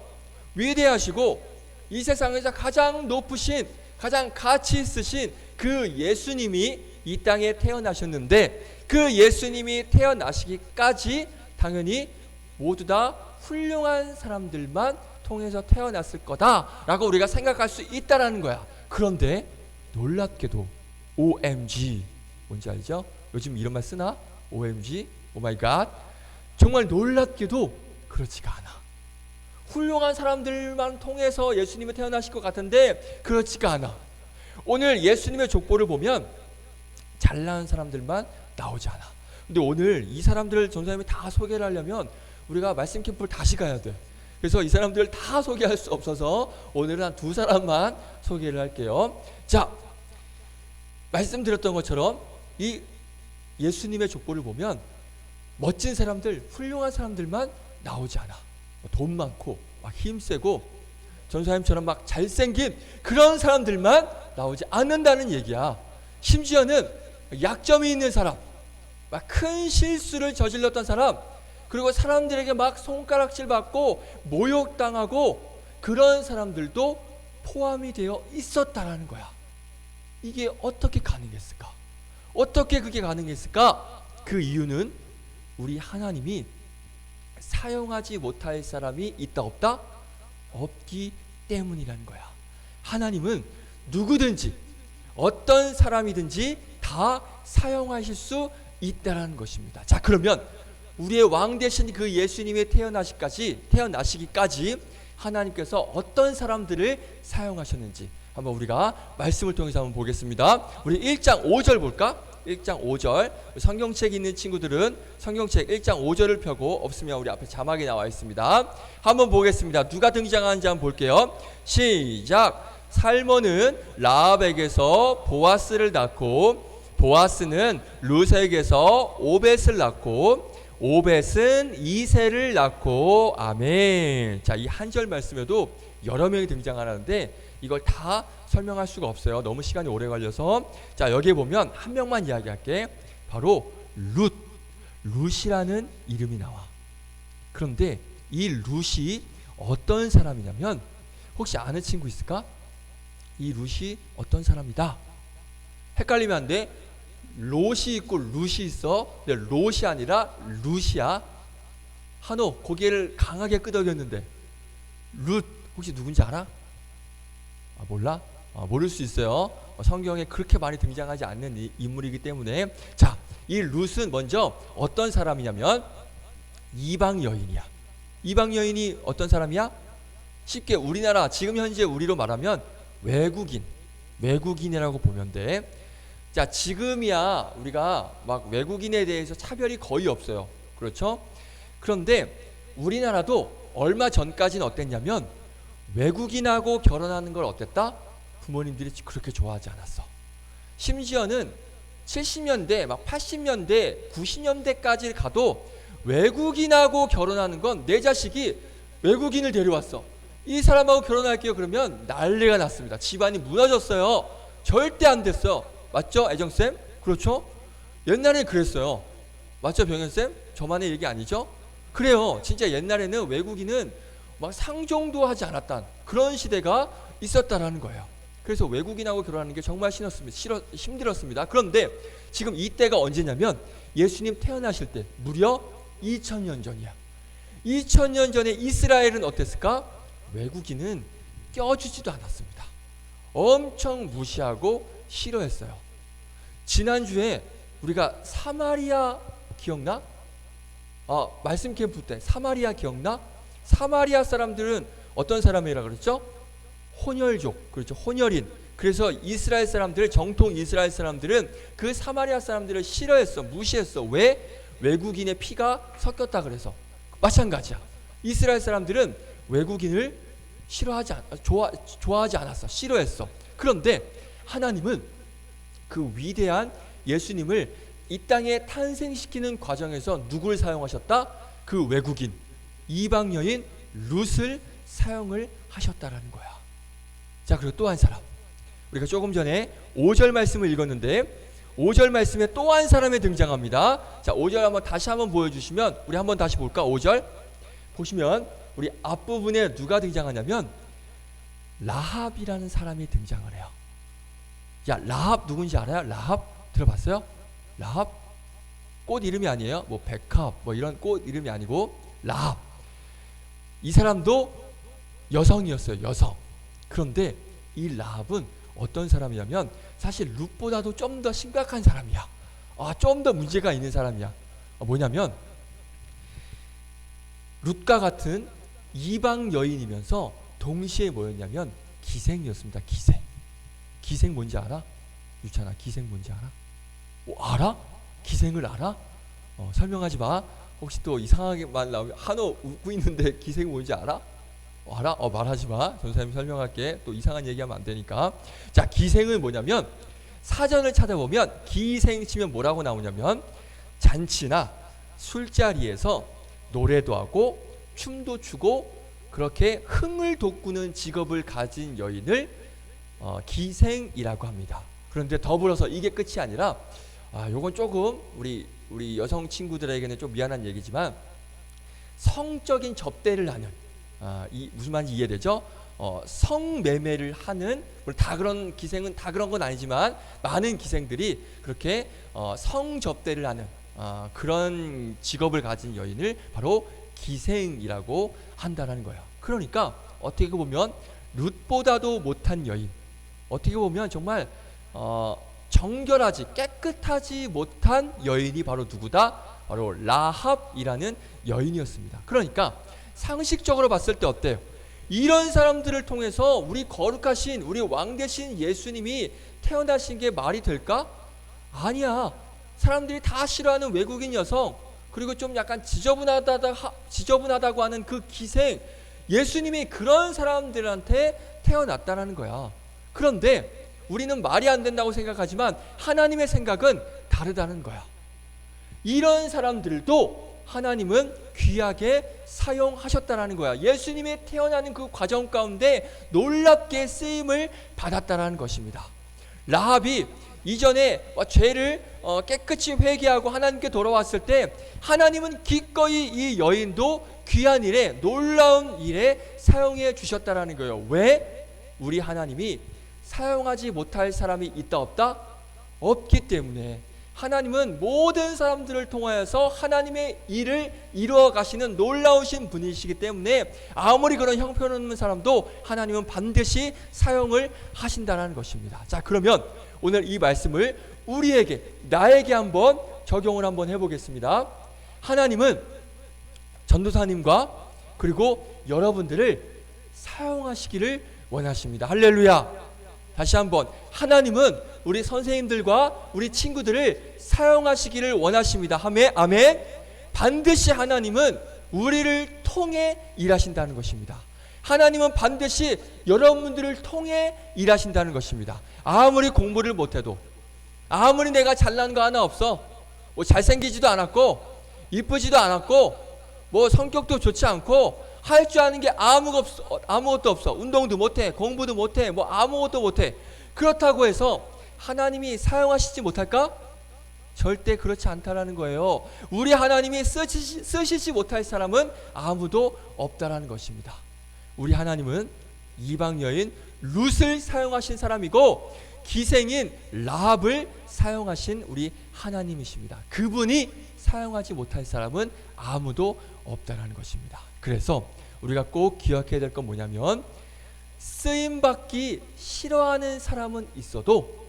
Speaker 2: 위대하시고 이 세상에서 가장 높으신, 가장 가치 있으신 그 예수님이 이 땅에 태어나셨는데, 그 예수님이 태어나시기까지 당연히 모두 다 훌륭한 사람들만 통해서 태어났을 거다라고 우리가 생각할 수 있다라는 거야. 그런데 놀랍게도 OMG, 뭔지 알죠? 요즘 이런 말 쓰나? OMG, 오마이갓. 정말 놀랍게도 그렇지가 않아. 훌륭한 사람들만 통해서 예수님이 태어나실 것 같은데 그렇지가 않아. 오늘 예수님의 족보를 보면 잘난 사람들만 나오지 않아. 근데 오늘 이 사람들을 전사님이 다 소개를 하려면 우리가 말씀 캠프를 다시 가야 돼. 그래서 이 사람들을 다 소개할 수 없어서 오늘은 한 두 사람만 소개를 할게요. 자, 말씀드렸던 것처럼 이 예수님의 족보를 보면 멋진 사람들, 훌륭한 사람들만 나오지 않아. 돈 많고 막 힘세고 전사님처럼 막 잘생긴 그런 사람들만 나오지 않는다는 얘기야. 심지어는 약점이 있는 사람, 막 큰 실수를 저질렀던 사람, 그리고 사람들에게 막 손가락질 받고 모욕당하고 그런 사람들도 포함이 되어 있었다라는 거야. 이게 어떻게 가능했을까? 어떻게 그게 가능했을까? 그 이유는 우리 하나님이 사용하지 못할 사람이 있다 없다? 없기 때문이라는 거야. 하나님은 누구든지 어떤 사람이든지 다 사용하실 수 있다는 것입니다. 자, 그러면 우리의 왕 되신 그 예수님이 태어나시기까지 하나님께서 어떤 사람들을 사용하셨는지 한번 우리가 말씀을 통해서 한번 보겠습니다. 우리 1장 5절 볼까? 1장 5절. 성경책 있는 친구들은 성경책 1장 5절을 펴고, 없으면 우리 앞에 자막이 나와 있습니다. 한번 보겠습니다. 누가 등장하는지 한번 볼게요. 시작. 살몬은 라합에게서 보아스를 낳고, 보아스는 루세에게서 오벳을 낳고, 오벳은 이새를 낳고. 아멘. 자, 이 한 절 말씀에도 여러 명이 등장하는데 이걸 다 설명할 수가 없어요. 너무 시간이 오래 걸려서. 자, 여기에 보면 한 명만 이야기할게. 바로 룻이라는 이름이 나와. 그런데 이 룻이 어떤 사람이냐면, 혹시 아는 친구 있을까? 이 룻이 어떤 사람이다. 헷갈리면 안 돼. 롯이 있고 룻이 있어. 근데 롯이 아니라 룻이야. 한호 고개를 강하게 끄덕였는데 룻 혹시 누군지 알아? 몰라? 모를 수 있어요. 성경에 그렇게 많이 등장하지 않는 인물이기 때문에. 자, 이 룻은 먼저 어떤 사람이냐면 이방 여인이야. 이방 여인이 어떤 사람이야? 쉽게 우리나라 지금 현재 우리로 말하면 외국인이라고 보면 돼. 자, 지금이야 우리가 막 외국인에 대해서 차별이 거의 없어요. 그렇죠? 그런데 우리나라도 얼마 전까지는 어땠냐면 외국인하고 결혼하는 걸 어땠다? 부모님들이 그렇게 좋아하지 않았어. 심지어는 70년대, 막 80년대, 90년대까지 가도 외국인하고 결혼하는 건 내 자식이 외국인을 데려왔어. 이 사람하고 결혼할게요. 그러면 난리가 났습니다. 집안이 무너졌어요. 절대 안 됐어요. 맞죠? 애정쌤? 그렇죠? 옛날에 그랬어요. 맞죠? 병현쌤? 저만의 얘기 아니죠? 그래요. 진짜 옛날에는 외국인은 막 상종도 하지 않았단 그런 시대가 있었다라는 거예요. 그래서 외국인하고 결혼하는 게 정말 힘들었습니다. 그런데 지금 이때가 언제냐면 예수님 태어나실 때 무려 2000년 전이야. 2000년 전에 이스라엘은 어땠을까? 외국인은 껴주지도 않았습니다. 엄청 무시하고 싫어했어요. 지난주에 우리가 사마리아 기억나? 말씀 캠프 때 사마리아 기억나? 사마리아 사람들은 어떤 사람이라 그랬죠? 혼혈족, 그렇죠? 혼혈인. 그래서 이스라엘 사람들, 정통 이스라엘 사람들은 그 사마리아 사람들을 싫어했어, 무시했어. 왜? 외국인의 피가 섞였다 그래서. 마찬가지야. 이스라엘 사람들은 외국인을 좋아하지 않았어, 싫어했어. 그런데 하나님은 그 위대한 예수님을 이 땅에 탄생시키는 과정에서 누굴 사용하셨다? 그 외국인, 이방 여인 룻을 사용을 하셨다라는 거야. 자, 그리고 또 한 사람, 우리가 조금 전에 5절 말씀을 읽었는데 5절 말씀에 또 한 사람이 등장합니다. 자, 5절 다시 한번 보여주시면 우리 한번 다시 볼까? 5절 보시면 우리 앞부분에 누가 등장하냐면 라합이라는 사람이 등장을 해요. 야, 라합 누군지 알아요? 라합 들어봤어요? 라합 꽃 이름이 아니에요. 뭐 백합 뭐 이런 꽃 이름이 아니고 라합. 이 사람도 여성이었어요. 여성. 그런데 이 라합은 어떤 사람이냐면 사실 룻보다도 좀 더 심각한 사람이야. 좀 더 문제가 있는 사람이야. 뭐냐면 룻과 같은 이방 여인이면서 동시에 뭐였냐면 기생이었습니다. 기생 뭔지 알아? 유찬아, 기생 뭔지 알아? 알아? 기생을 알아? 설명하지 마. 혹시 또 이상하게만 나오면 한호 웃고 있는데 기생 뭔지 알아? 알아? 말하지 마. 전사님이 설명할게. 또 이상한 얘기하면 안 되니까. 자, 기생은 뭐냐면 사전을 찾아보면 기생 치면 뭐라고 나오냐면 잔치나 술자리에서 노래도 하고 춤도 추고 그렇게 흥을 돋구는 직업을 가진 여인을 기생이라고 합니다. 그런데 더불어서 이게 끝이 아니라 요건 조금 우리 여성 친구들에게는 좀 미안한 얘기지만 성적인 접대를 하는 무슨 말인지 이해되죠? 성매매를 하는, 다 그런 기생은 다 그런 건 아니지만 많은 기생들이 그렇게 성접대를 하는 그런 직업을 가진 여인을 바로 기생이라고 한다는 거예요. 그러니까 어떻게 보면 룻보다도 못한 여인, 어떻게 보면 정말 정결하지 깨끗하지 못한 여인이 바로 누구다? 바로 라합이라는 여인이었습니다. 그러니까 상식적으로 봤을 때 어때요? 이런 사람들을 통해서 우리 거룩하신 우리 왕 대신 예수님이 태어나신 게 말이 될까? 아니야. 사람들이 다 싫어하는 외국인 여성, 그리고 좀 약간 지저분하다고 하는 그 기생, 예수님이 그런 사람들한테 태어났다는 거야. 그런데 우리는 말이 안 된다고 생각하지만 하나님의 생각은 다르다는 거야. 이런 사람들도 하나님은 귀하게 사용하셨다라는 거야. 예수님이 태어나는 그 과정 가운데 놀랍게 쓰임을 받았다는 것입니다. 라합이 이전에 죄를 깨끗이 회개하고 하나님께 돌아왔을 때 하나님은 기꺼이 이 여인도 귀한 일에, 놀라운 일에 사용해 주셨다는 거예요. 왜? 우리 하나님이 사용하지 못할 사람이 있다 없다? 없기 때문에. 하나님은 모든 사람들을 통하여서 하나님의 일을 이루어 가시는 놀라우신 분이시기 때문에 아무리 그런 형편없는 사람도 하나님은 반드시 사용을 하신다는 것입니다. 자, 그러면 오늘 이 말씀을 우리에게, 나에게 한번 적용을 한번 해보겠습니다. 하나님은 전도사님과 그리고 여러분들을 사용하시기를 원하십니다. 할렐루야. 다시 한번, 하나님은 우리 선생님들과 우리 친구들을 사용하시기를 원하십니다. 아멘. 반드시 하나님은 우리를 통해 일하신다는 것입니다. 하나님은 반드시 여러분들을 통해 일하신다는 것입니다. 아무리 공부를 못해도, 아무리 내가 잘난 거 하나 없어, 뭐 잘생기지도 않았고 이쁘지도 않았고 뭐 성격도 좋지 않고 할 줄 아는 게 아무것도 없어. 운동도 못해, 공부도 못해, 뭐 아무것도 못해. 그렇다고 해서 하나님이 사용하시지 못할까? 절대 그렇지 않다라는 거예요. 우리 하나님이 쓰시지 못할 사람은 아무도 없다라는 것입니다. 우리 하나님은 이방 여인 룻을 사용하신 사람이고 기생인 라합을 사용하신 우리 하나님이십니다. 그분이 사용하지 못할 사람은 아무도 없다라는 것입니다. 그래서 우리가 꼭 기억해야 될 건 뭐냐면, 쓰임받기 싫어하는 사람은 있어도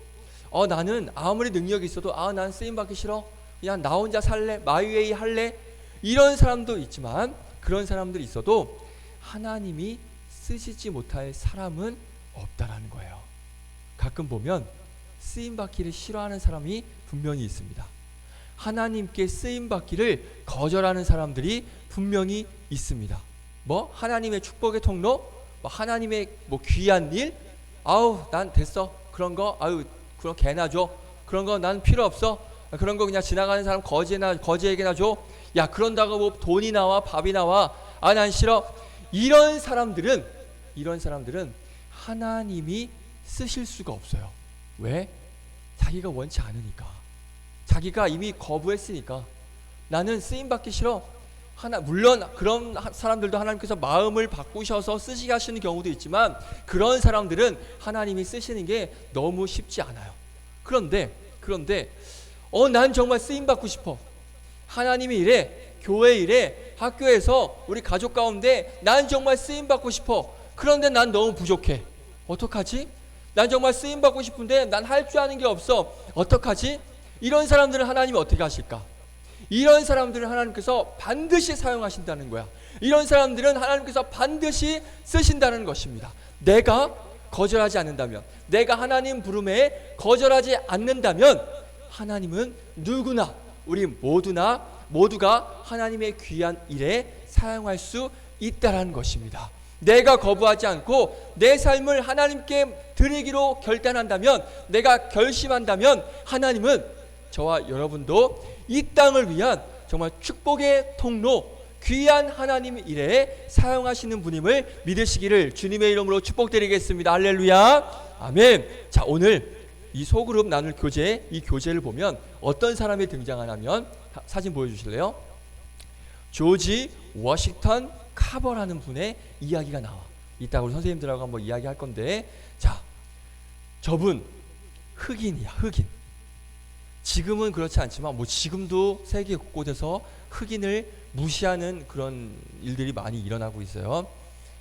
Speaker 2: 나는 아무리 능력이 있어도 난 쓰임받기 싫어, 그냥 나 혼자 살래, 마이웨이 할래, 이런 사람도 있지만, 그런 사람들이 있어도 하나님이 쓰시지 못할 사람은 없다라는 거예요. 가끔 보면 쓰임받기를 싫어하는 사람이 분명히 있습니다. 하나님께 쓰임받기를 거절하는 사람들이 분명히 있습니다. 뭐 하나님의 축복의 통로, 뭐 하나님의 뭐 귀한 일, 난 됐어, 그런 거 그런 개나 줘, 그런 거 난 필요 없어, 그런 거 그냥 지나가는 사람 거지에게나 줘, 야 그런다고 뭐 돈이 나와 밥이 나와, 난 싫어. 이런 사람들은 하나님이 쓰실 수가 없어요. 왜? 자기가 원치 않으니까, 자기가 이미 거부했으니까. 나는 쓰임받기 싫어. 물론 그런 사람들도 하나님께서 마음을 바꾸셔서 쓰시게 하시는 경우도 있지만, 그런 사람들은 하나님이 쓰시는 게 너무 쉽지 않아요. 그런데 난 정말 쓰임받고 싶어. 하나님의 일에, 교회 일에, 학교에서 우리 가족 가운데 난 정말 쓰임받고 싶어. 그런데 난 너무 부족해. 어떡하지? 난 정말 쓰임받고 싶은데 난 할 줄 아는 게 없어. 어떡하지? 이런 사람들은 하나님이 어떻게 하실까? 이런 사람들은 하나님께서 반드시 사용하신다는 거야. 이런 사람들은 하나님께서 반드시 쓰신다는 것입니다. 내가 거절하지 않는다면, 내가 하나님 부름에 거절하지 않는다면, 하나님은 누구나, 우리 모두가 하나님의 귀한 일에 사용할 수 있다는 것입니다. 내가 거부하지 않고 내 삶을 하나님께 드리기로 결단한다면, 내가 결심한다면, 하나님은 저와 여러분도 이 땅을 위한 정말 축복의 통로, 귀한 하나님 일에 사용하시는 분임을 믿으시기를 주님의 이름으로 축복드리겠습니다. 할렐루야. 아멘. 자, 오늘 이 소그룹 나눌 교제, 이 교제를 보면 어떤 사람이 등장하냐면, 사진 보여주실래요? 조지 워싱턴 카버라는 분의 이야기가 나와. 이따 우리 선생님들하고 한번 이야기할 건데, 자, 저분 흑인이야. 흑인. 지금은 그렇지 않지만 지금도 세계 곳곳에서 흑인을 무시하는 그런 일들이 많이 일어나고 있어요.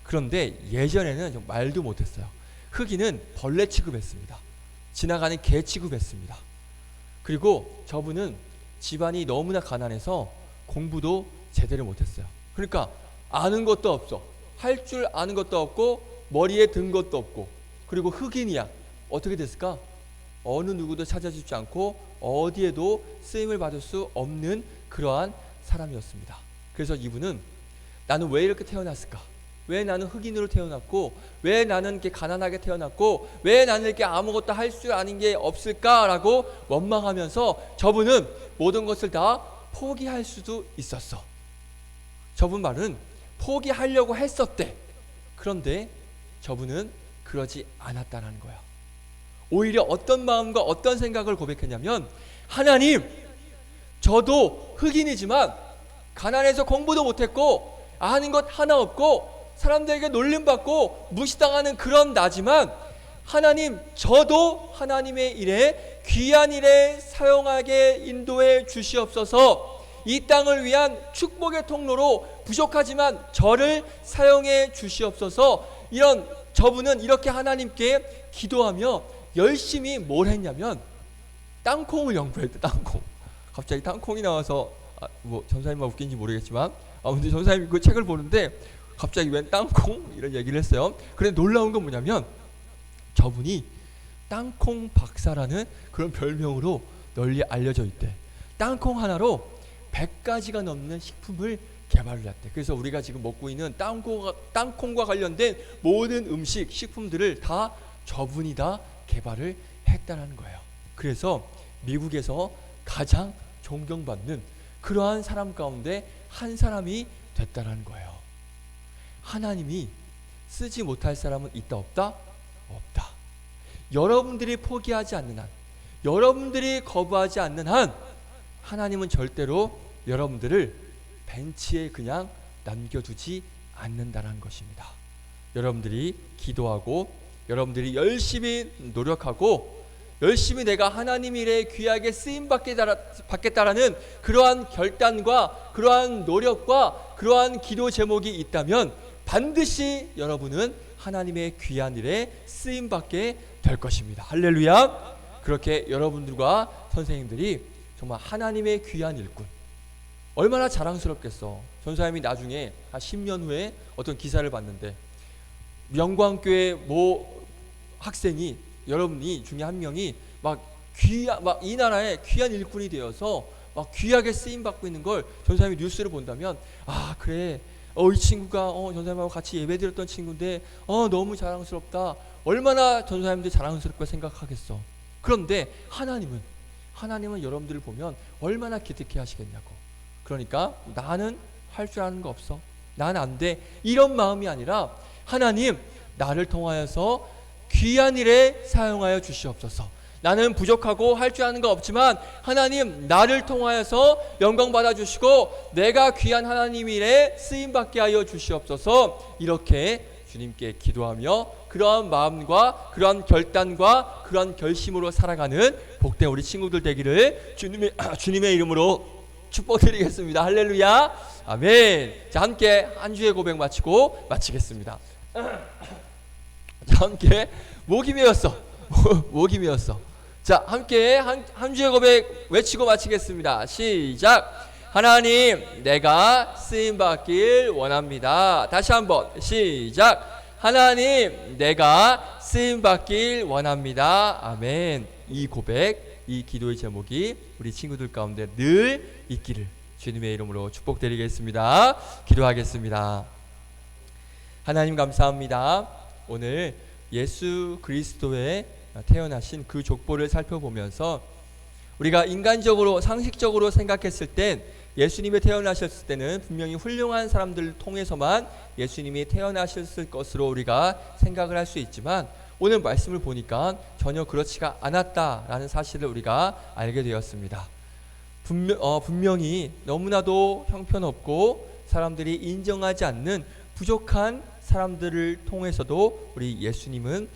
Speaker 2: 그런데 예전에는 좀 말도 못했어요. 흑인은 벌레 취급했습니다. 지나가는 개 취급했습니다. 그리고 저분은 집안이 너무나 가난해서 공부도 제대로 못했어요. 그러니까 아는 것도 없어. 할 줄 아는 것도 없고 머리에 든 것도 없고, 그리고 흑인이야. 어떻게 됐을까? 어느 누구도 찾아주지 않고 어디에도 쓰임을 받을 수 없는 그러한 사람이었습니다. 그래서 이분은 나는 왜 이렇게 태어났을까? 왜 나는 흑인으로 태어났고, 왜 나는 이렇게 가난하게 태어났고, 왜 나는 이렇게 아무것도 할 줄 아는 게 없을까라고 원망하면서 저분은 모든 것을 다 포기할 수도 있었어. 저분 말은 포기하려고 했었대. 그런데 저분은 그러지 않았다는 거야. 오히려 어떤 마음과 어떤 생각을 고백했냐면, 하나님, 저도 흑인이지만 가난해서 공부도 못했고 아는 것 하나 없고 사람들에게 놀림받고 무시당하는 그런 나지만, 하나님, 저도 하나님의 일에, 귀한 일에 사용하게 인도해 주시옵소서. 이 땅을 위한 축복의 통로로 부족하지만 저를 사용해 주시옵소서. 이런 저분은 이렇게 하나님께 기도하며 열심히 뭘 했냐면 땅콩을 연구했대. 땅콩. 갑자기 땅콩이 나와서 뭐 전사님만 웃긴지 모르겠지만 아무튼 전사님 그 책을 보는데 갑자기 웬 땅콩 이런 얘기를 했어요. 그런데 놀라운 건 뭐냐면 저분이 땅콩 박사라는 그런 별명으로 널리 알려져 있대. 땅콩 하나로 100가지가 넘는 식품을 개발을 했대. 그래서 우리가 지금 먹고 있는 땅콩과 관련된 모든 음식, 식품들을 다 저분이 다 개발을 했다는 거예요. 그래서 미국에서 가장 존경받는 그러한 사람 가운데 한 사람이 됐다는 거예요. 하나님이 쓰지 못할 사람은 있다 없다? 없다. 여러분들이 포기하지 않는 한, 여러분들이 거부하지 않는 한 하나님은 절대로 여러분들을 벤치에 그냥 남겨두지 않는다는 것입니다. 여러분들이 기도하고 여러분들이 열심히 노력하고 열심히 내가 하나님 일에 귀하게 쓰임받겠다라는 그러한 결단과 그러한 노력과 그러한 기도 제목이 있다면 반드시 여러분은 하나님의 귀한 일에 쓰임받게 될 것입니다. 할렐루야. 그렇게 여러분들과 선생님들이 정말 하나님의 귀한 일꾼, 얼마나 자랑스럽겠어. 전사님이 나중에 한 10년 후에 어떤 기사를 봤는데 영광교회 모 학생이, 여러분이 중에 한 명이 막 이 나라의 귀한 일꾼이 되어서 막 귀하게 쓰임 받고 있는 걸 전사님이 뉴스를 본다면 아 그래, 이 친구가 전사님하고 같이 예배드렸던 친구인데 너무 자랑스럽다. 얼마나 전사님들이 자랑스럽게 생각하겠어. 그런데 하나님은 여러분들을 보면 얼마나 기특해 하시겠냐고. 그러니까 나는 할 줄 아는 거 없어, 나는 안 돼, 이런 마음이 아니라 하나님, 나를 통하여서 귀한 일에 사용하여 주시옵소서. 나는 부족하고 할 줄 아는 거 없지만 하나님, 나를 통하여서 영광 받아 주시고 내가 귀한 하나님 일에 쓰임받게 하여 주시옵소서. 이렇게 주님께 기도하며 그러한 마음과 그러한 결단과 그러한 결심으로 살아가는 복된 우리 친구들 되기를 주님의 이름으로 축복드리겠습니다. 할렐루야. 아멘. 자, 함께 한 주의 고백 마치겠습니다. 자, 함께 목이 메었어. 목이 메었어. 자, 함께 한 주의 고백 외치고 마치겠습니다. 시작. 하나님, 내가 쓰임 받길 원합니다. 다시 한번 시작. 하나님, 내가 쓰임 받길 원합니다. 아멘. 이 고백, 이 기도의 제목이 우리 친구들 가운데 늘 있기를 주님의 이름으로 축복드리겠습니다. 기도하겠습니다. 하나님 감사합니다. 오늘 예수 그리스도의 태어나신 그 족보를 살펴보면서 우리가 인간적으로 상식적으로 생각했을 땐 예수님이 태어나셨을 때는 분명히 훌륭한 사람들을 통해서만 예수님이 태어나셨을 것으로 우리가 생각을 할 수 있지만 오늘 말씀을 보니까 전혀 그렇지가 않았다라는 사실을 우리가 알게 되었습니다. 분명히 너무나도 형편없고 사람들이 인정하지 않는 부족한 사람들을 통해서도 우리 예수님은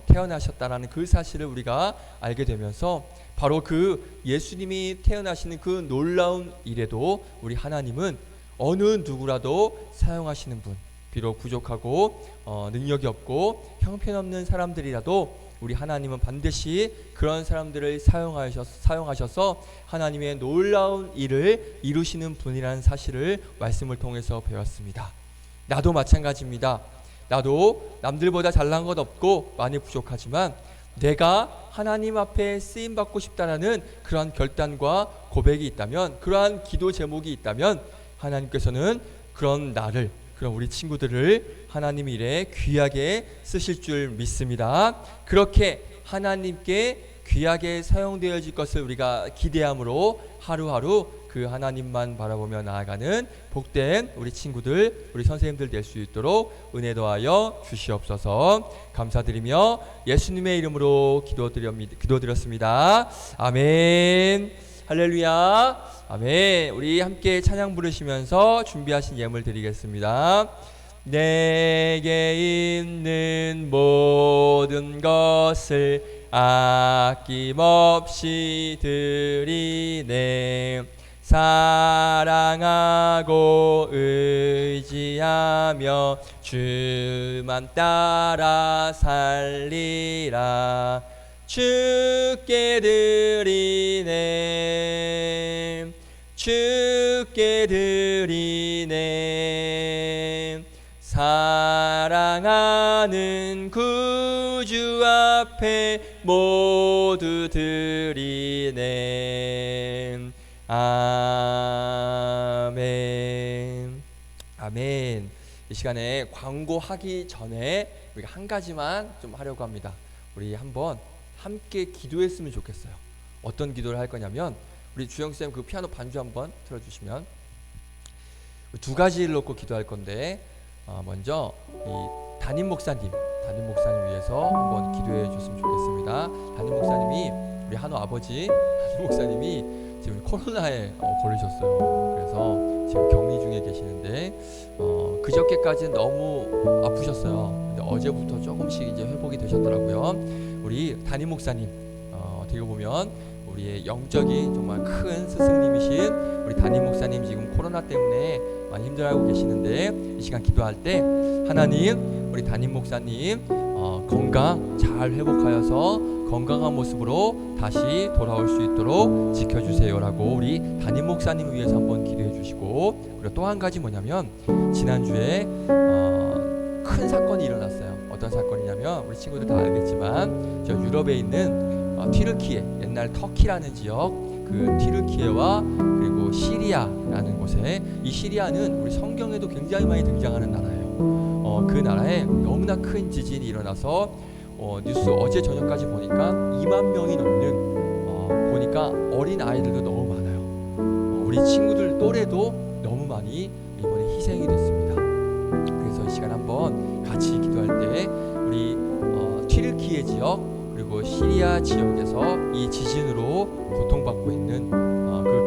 Speaker 2: 태어나셨다라는 그 사실을 우리가 알게 되면서 바로 그 예수님이 태어나시는 그 놀라운 일에도 우리 하나님은 어느 누구라도 사용하시는 분, 비록 부족하고 능력이 없고 형편없는 사람들이라도 우리 하나님은 반드시 그런 사람들을 사용하셔서 하나님의 놀라운 일을 이루시는 분이라는 사실을 말씀을 통해서 배웠습니다. 나도 마찬가지입니다. 나도 남들보다 잘난 것 없고 많이 부족하지만 내가 하나님 앞에 쓰임받고 싶다라는 그러한 결단과 고백이 있다면, 그러한 기도 제목이 있다면 하나님께서는 그런 나를, 그런 우리 친구들을 하나님 일에 귀하게 쓰실 줄 믿습니다. 그렇게 하나님께 귀하게 사용되어질 것을 우리가 기대함으로 하루하루 그 하나님만 바라보며 나아가는 복된 우리 친구들, 우리 선생님들 될 수 있도록 은혜 더하여 주시옵소서. 감사드리며 예수님의 이름으로 기도드렸습니다. 아멘. 할렐루야. 아멘. 우리 함께 찬양 부르시면서 준비하신 예물 드리겠습니다. 내게 있는 모든 것을 아낌없이 드리네. 사랑하고 의지하며 주만 따라 살리라. 주께 드리네. 주께 드리네. 사랑하는 구주 앞에 모두 드리네. 아멘. 아멘. 이 시간에 광고하기 전에 우리가 한 가지만 좀 하려고 합니다. 우리 한번 함께 기도했으면 좋겠어요. 어떤 기도를 할 거냐면, 우리 주영쌤 그 피아노 반주 한번 틀어주시면, 두 가지를 놓고 기도할 건데, 먼저 이 담임 목사님 위해서 한번 기도해 줬으면 좋겠습니다. 담임 목사님이, 우리 한우 아버지 담임 목사님이 지금 코로나에 걸리셨어요. 그래서 지금 격리 중에 계시는데 그저께까지는 너무 아프셨어요. 근데 어제부터 조금씩 이제 회복이 되셨더라고요. 우리 담임 목사님, 어떻게 보면 우리의 영적인 정말 큰 스승님이신 우리 담임 목사님, 지금 코로나 때문에 많이 힘들어하고 계시는데, 이 시간 기도할 때 하나님, 우리 담임 목사님 건강 잘 회복하여서 건강한 모습으로 다시 돌아올 수 있도록 지켜주세요라고 우리 담임 목사님 위해서 한번 기도해 주시고, 그리고 또 한 가지 뭐냐면, 지난주에 큰 사건이 일어났어요. 어떤 사건이냐면, 우리 친구들 다 알겠지만 저 유럽에 있는 튀르키예, 옛날 터키라는 지역, 그 튀르키예와 그리고 시리아라는 곳에, 이 시리아는 우리 성경에도 굉장히 많이 등장하는 나라예요. 그 나라에 너무나 큰 지진이 일어나서 뉴스 어제 저녁까지 보니까 2만 명이 넘는, 보니까 어린 아이들도 너무 많아요. 우리 친구들 또래도 너무 많이 이번에 희생이 됐습니다. 그래서 이 시간 한번 같이 기도할 때 우리 튀르키예 지역 그리고 시리아 지역에서 이 지진으로 고통받고 있는 그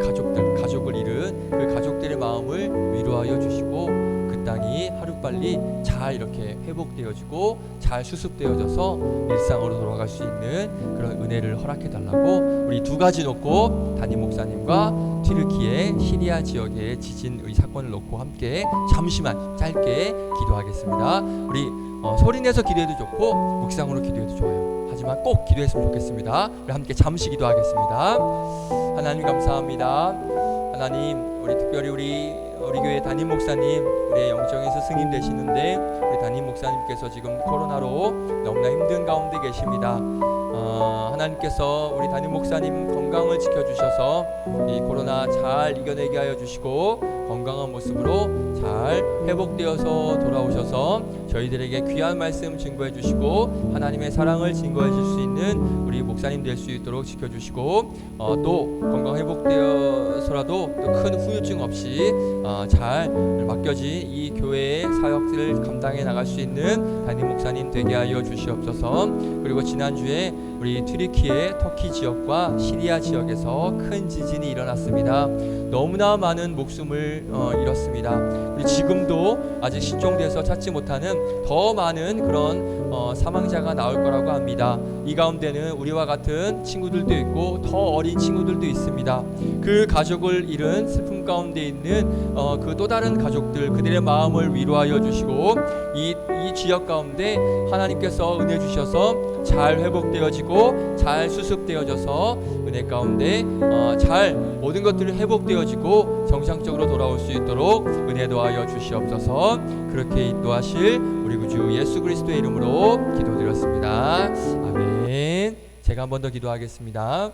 Speaker 2: 가족을 잃은 그 가족들의 마음을 위로하여 주시고, 그 땅이 하루빨리 잘 이렇게 회복되어지고 잘 수습되어져서 일상으로 돌아갈 수 있는 그런 은혜를 허락해 달라고 우리 두 가지 놓고 담임 목사님과 튀르키예 시리아 지역의 지진 사건을 놓고 함께 잠시만 짧게 기도하겠습니다. 우리 소리내서 기도해도 좋고 묵상으로 기도해도 좋아요. 하지만 꼭 기도했으면 좋겠습니다. 우리 함께 잠시 기도하겠습니다. 하나님 감사합니다. 하나님, 우리 특별히 우리 교회 담임 목사님, 우리의 영적인 스승님 되시는데, 우리 담임 목사님께서 지금 코로나로 너무나 힘든 가운데 계십니다. 하나님께서 우리 담임 목사님 건강을 지켜주셔서 이 코로나 잘 이겨내게 하여 주시고, 건강한 모습으로 잘 회복되어서 돌아오셔서 저희들에게 귀한 말씀 증거해 주시고, 하나님의 사랑을 증거해 줄 수 있는 우리 목사님 될 수 있도록 지켜주시고, 또 건강 회복되어서라도 또 큰 후유증 없이 잘 맡겨진 이 교회의 사역들을 감당해 나갈 수 있는 담임 목사님 되게 하여 주시옵소서. 그리고 지난주에 우리 튀르키예 터키 지역과 시리아 지역에서 큰 지진이 일어났습니다. 너무나 많은 목숨을 잃었습니다. 그리고 지금도 아직 실종돼서 찾지 못하는 더 많은 그런 사망자가 나올 거라고 합니다. 이 가운데는 우리와 같은 친구들도 있고 더 어린 친구들도 있습니다. 그 가족을 잃은 슬픔 가운데 있는 그 또 다른 가족들, 그들의 마음을 위로하여 주시고, 이 지역 가운데 하나님께서 은혜 주셔서 잘 회복되어지고 잘 수습되어져서 은혜 가운데 잘 모든 것들이 회복되어지고 정상적으로 돌아올 수 있도록 은혜 도하여 주시옵소서. 그렇게 인도하실 우리 구주 예수 그리스도의 이름으로 기도드렸습니다. 아멘. 제가 한 번 더 기도하겠습니다.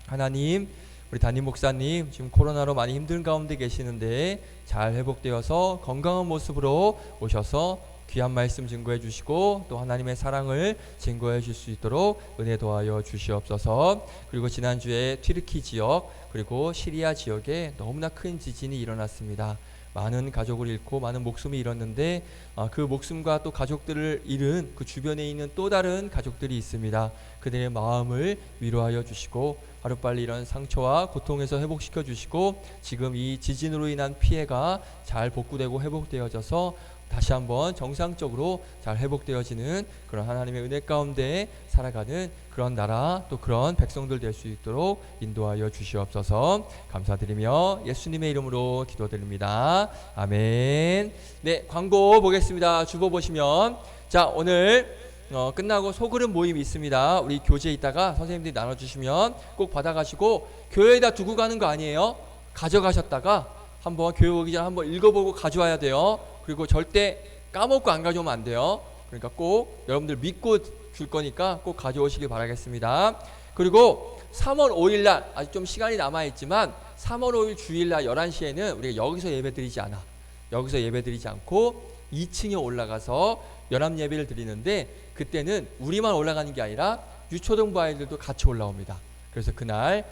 Speaker 2: 하나님, 우리 담임 목사님 지금 코로나로 많이 힘든 가운데 계시는데 잘 회복되어서 건강한 모습으로 오셔서 귀한 말씀 증거해 주시고, 또 하나님의 사랑을 증거해 줄 수 있도록 은혜 도하여 주시옵소서. 그리고 지난주에 튀르키 지역 그리고 시리아 지역에 너무나 큰 지진이 일어났습니다. 많은 가족을 잃고 많은 목숨이 잃었는데, 그 목숨과 또 가족들을 잃은 그 주변에 있는 또 다른 가족들이 있습니다. 그들의 마음을 위로하여 주시고, 하루빨리 이런 상처와 고통에서 회복시켜 주시고, 지금 이 지진으로 인한 피해가 잘 복구되고 회복되어져서 다시 한번 정상적으로 잘 회복되어지는 그런 하나님의 은혜 가운데 살아가는 그런 나라 또 그런 백성들 될 수 있도록 인도하여 주시옵소서. 감사드리며 예수님의 이름으로 기도드립니다. 아멘. 네, 광고 보겠습니다. 주보 보시면 자, 오늘 끝나고 소그룹 모임이 있습니다. 우리 교재에 있다가 선생님들이 나눠주시면 꼭 받아가시고 교회에다 두고 가는 거 아니에요. 가져가셨다가 한번 교회 오기 전에 한번 읽어보고 가져와야 돼요. 그리고 절대 까먹고 안 가져오면 안 돼요. 그러니까 꼭 여러분들 믿고 줄 거니까 꼭 가져오시기 바라겠습니다. 그리고 3월 5일 날 아직 좀 시간이 남아있지만 3월 5일 주일 날 11시에는 우리가 여기서 예배 드리지 않아. 여기서 예배 드리지 않고 2층에 올라가서 연합 예배를 드리는데 그때는 우리만 올라가는 게 아니라 유초등부 아이들도 같이 올라옵니다. 그래서 그날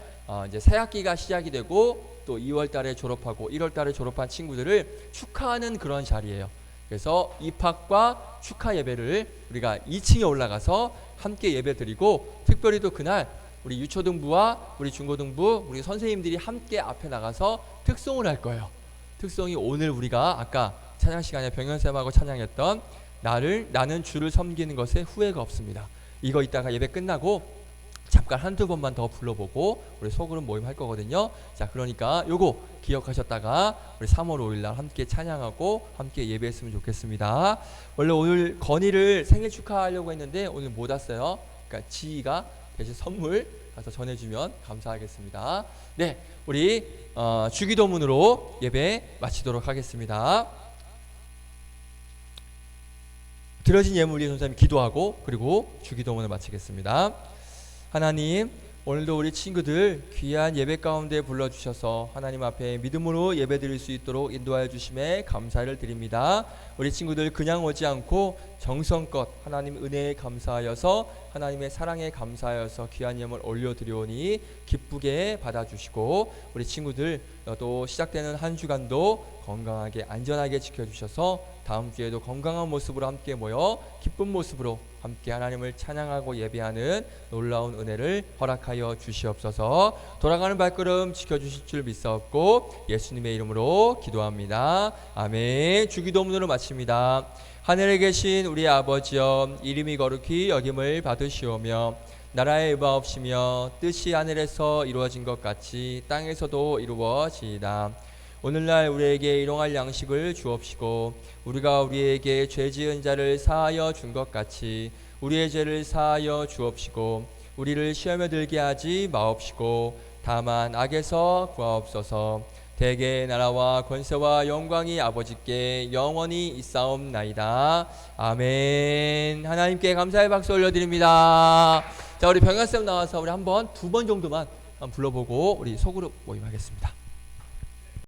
Speaker 2: 이제 새학기가 시작이 되고 또 2월 달에 졸업하고 1월 달에 졸업한 친구들을 축하하는 그런 자리예요. 그래서 입학과 축하 예배를 우리가 2층에 올라가서 함께 예배 드리고 특별히 또 그날 우리 유초등부와 우리 중고등부 우리 선생님들이 함께 앞에 나가서 특송을 할 거예요. 특송이 오늘 우리가 아까 찬양 시간에 병현쌤하고 찬양했던 나는 주를 섬기는 것에 후회가 없습니다. 이거 이따가 예배 끝나고 잠깐 한두 번만 더 불러보고 우리 소그룹 모임 할 거거든요. 자, 그러니까 요거 기억하셨다가 우리 3월 5일 날 함께 찬양하고 함께 예배했으면 좋겠습니다. 원래 오늘 건이를 생일 축하하려고 했는데 오늘 못 왔어요. 그러니까 지희가 대신 선물 가서 전해주면 감사하겠습니다. 네, 우리 주기도문으로 예배 마치도록 하겠습니다. 드려진 예물 위해 선생님이 기도하고 그리고 주기도문을 마치겠습니다. 하나님, 오늘도 우리 친구들 귀한 예배 가운데 불러주셔서 하나님 앞에 믿음으로 예배 드릴 수 있도록 인도하여 주심에 감사를 드립니다. 우리 친구들 그냥 오지 않고 정성껏 하나님 은혜에 감사하여서 하나님의 사랑에 감사하여서 귀한 예물 올려드리오니 기쁘게 받아주시고 우리 친구들 또 시작되는 한 주간도 건강하게 안전하게 지켜주셔서 다음 주에도 건강한 모습으로 함께 모여 기쁜 모습으로 함께 하나님을 찬양하고 예배하는 놀라운 은혜를 허락하여 주시옵소서. 돌아가는 발걸음 지켜주실 줄 믿사옵고 예수님의 이름으로 기도합니다. 아멘. 주기도문으로 마칩니다. 하늘에 계신 우리 아버지여, 이름이 거룩히 여김을 받으시오며 나라의 의바옵시며 뜻이 하늘에서 이루어진 것 같이 땅에서도 이루어지이다. 오늘날 우리에게 일용할 양식을 주옵시고 우리가 우리에게 죄 지은 자를 사하여 준 것 같이 우리의 죄를 사하여 주옵시고 우리를 시험에 들게 하지 마옵시고 다만 악에서 구하옵소서. 대개 나라와 권세와 영광이 아버지께 영원히 있사옵나이다. 아멘. 하나님께 감사의 박수 올려드립니다. 자, 우리 병현쌤 나와서 우리 한번 두 번 정도만 불러보고 우리 소그룹 모임하겠습니다.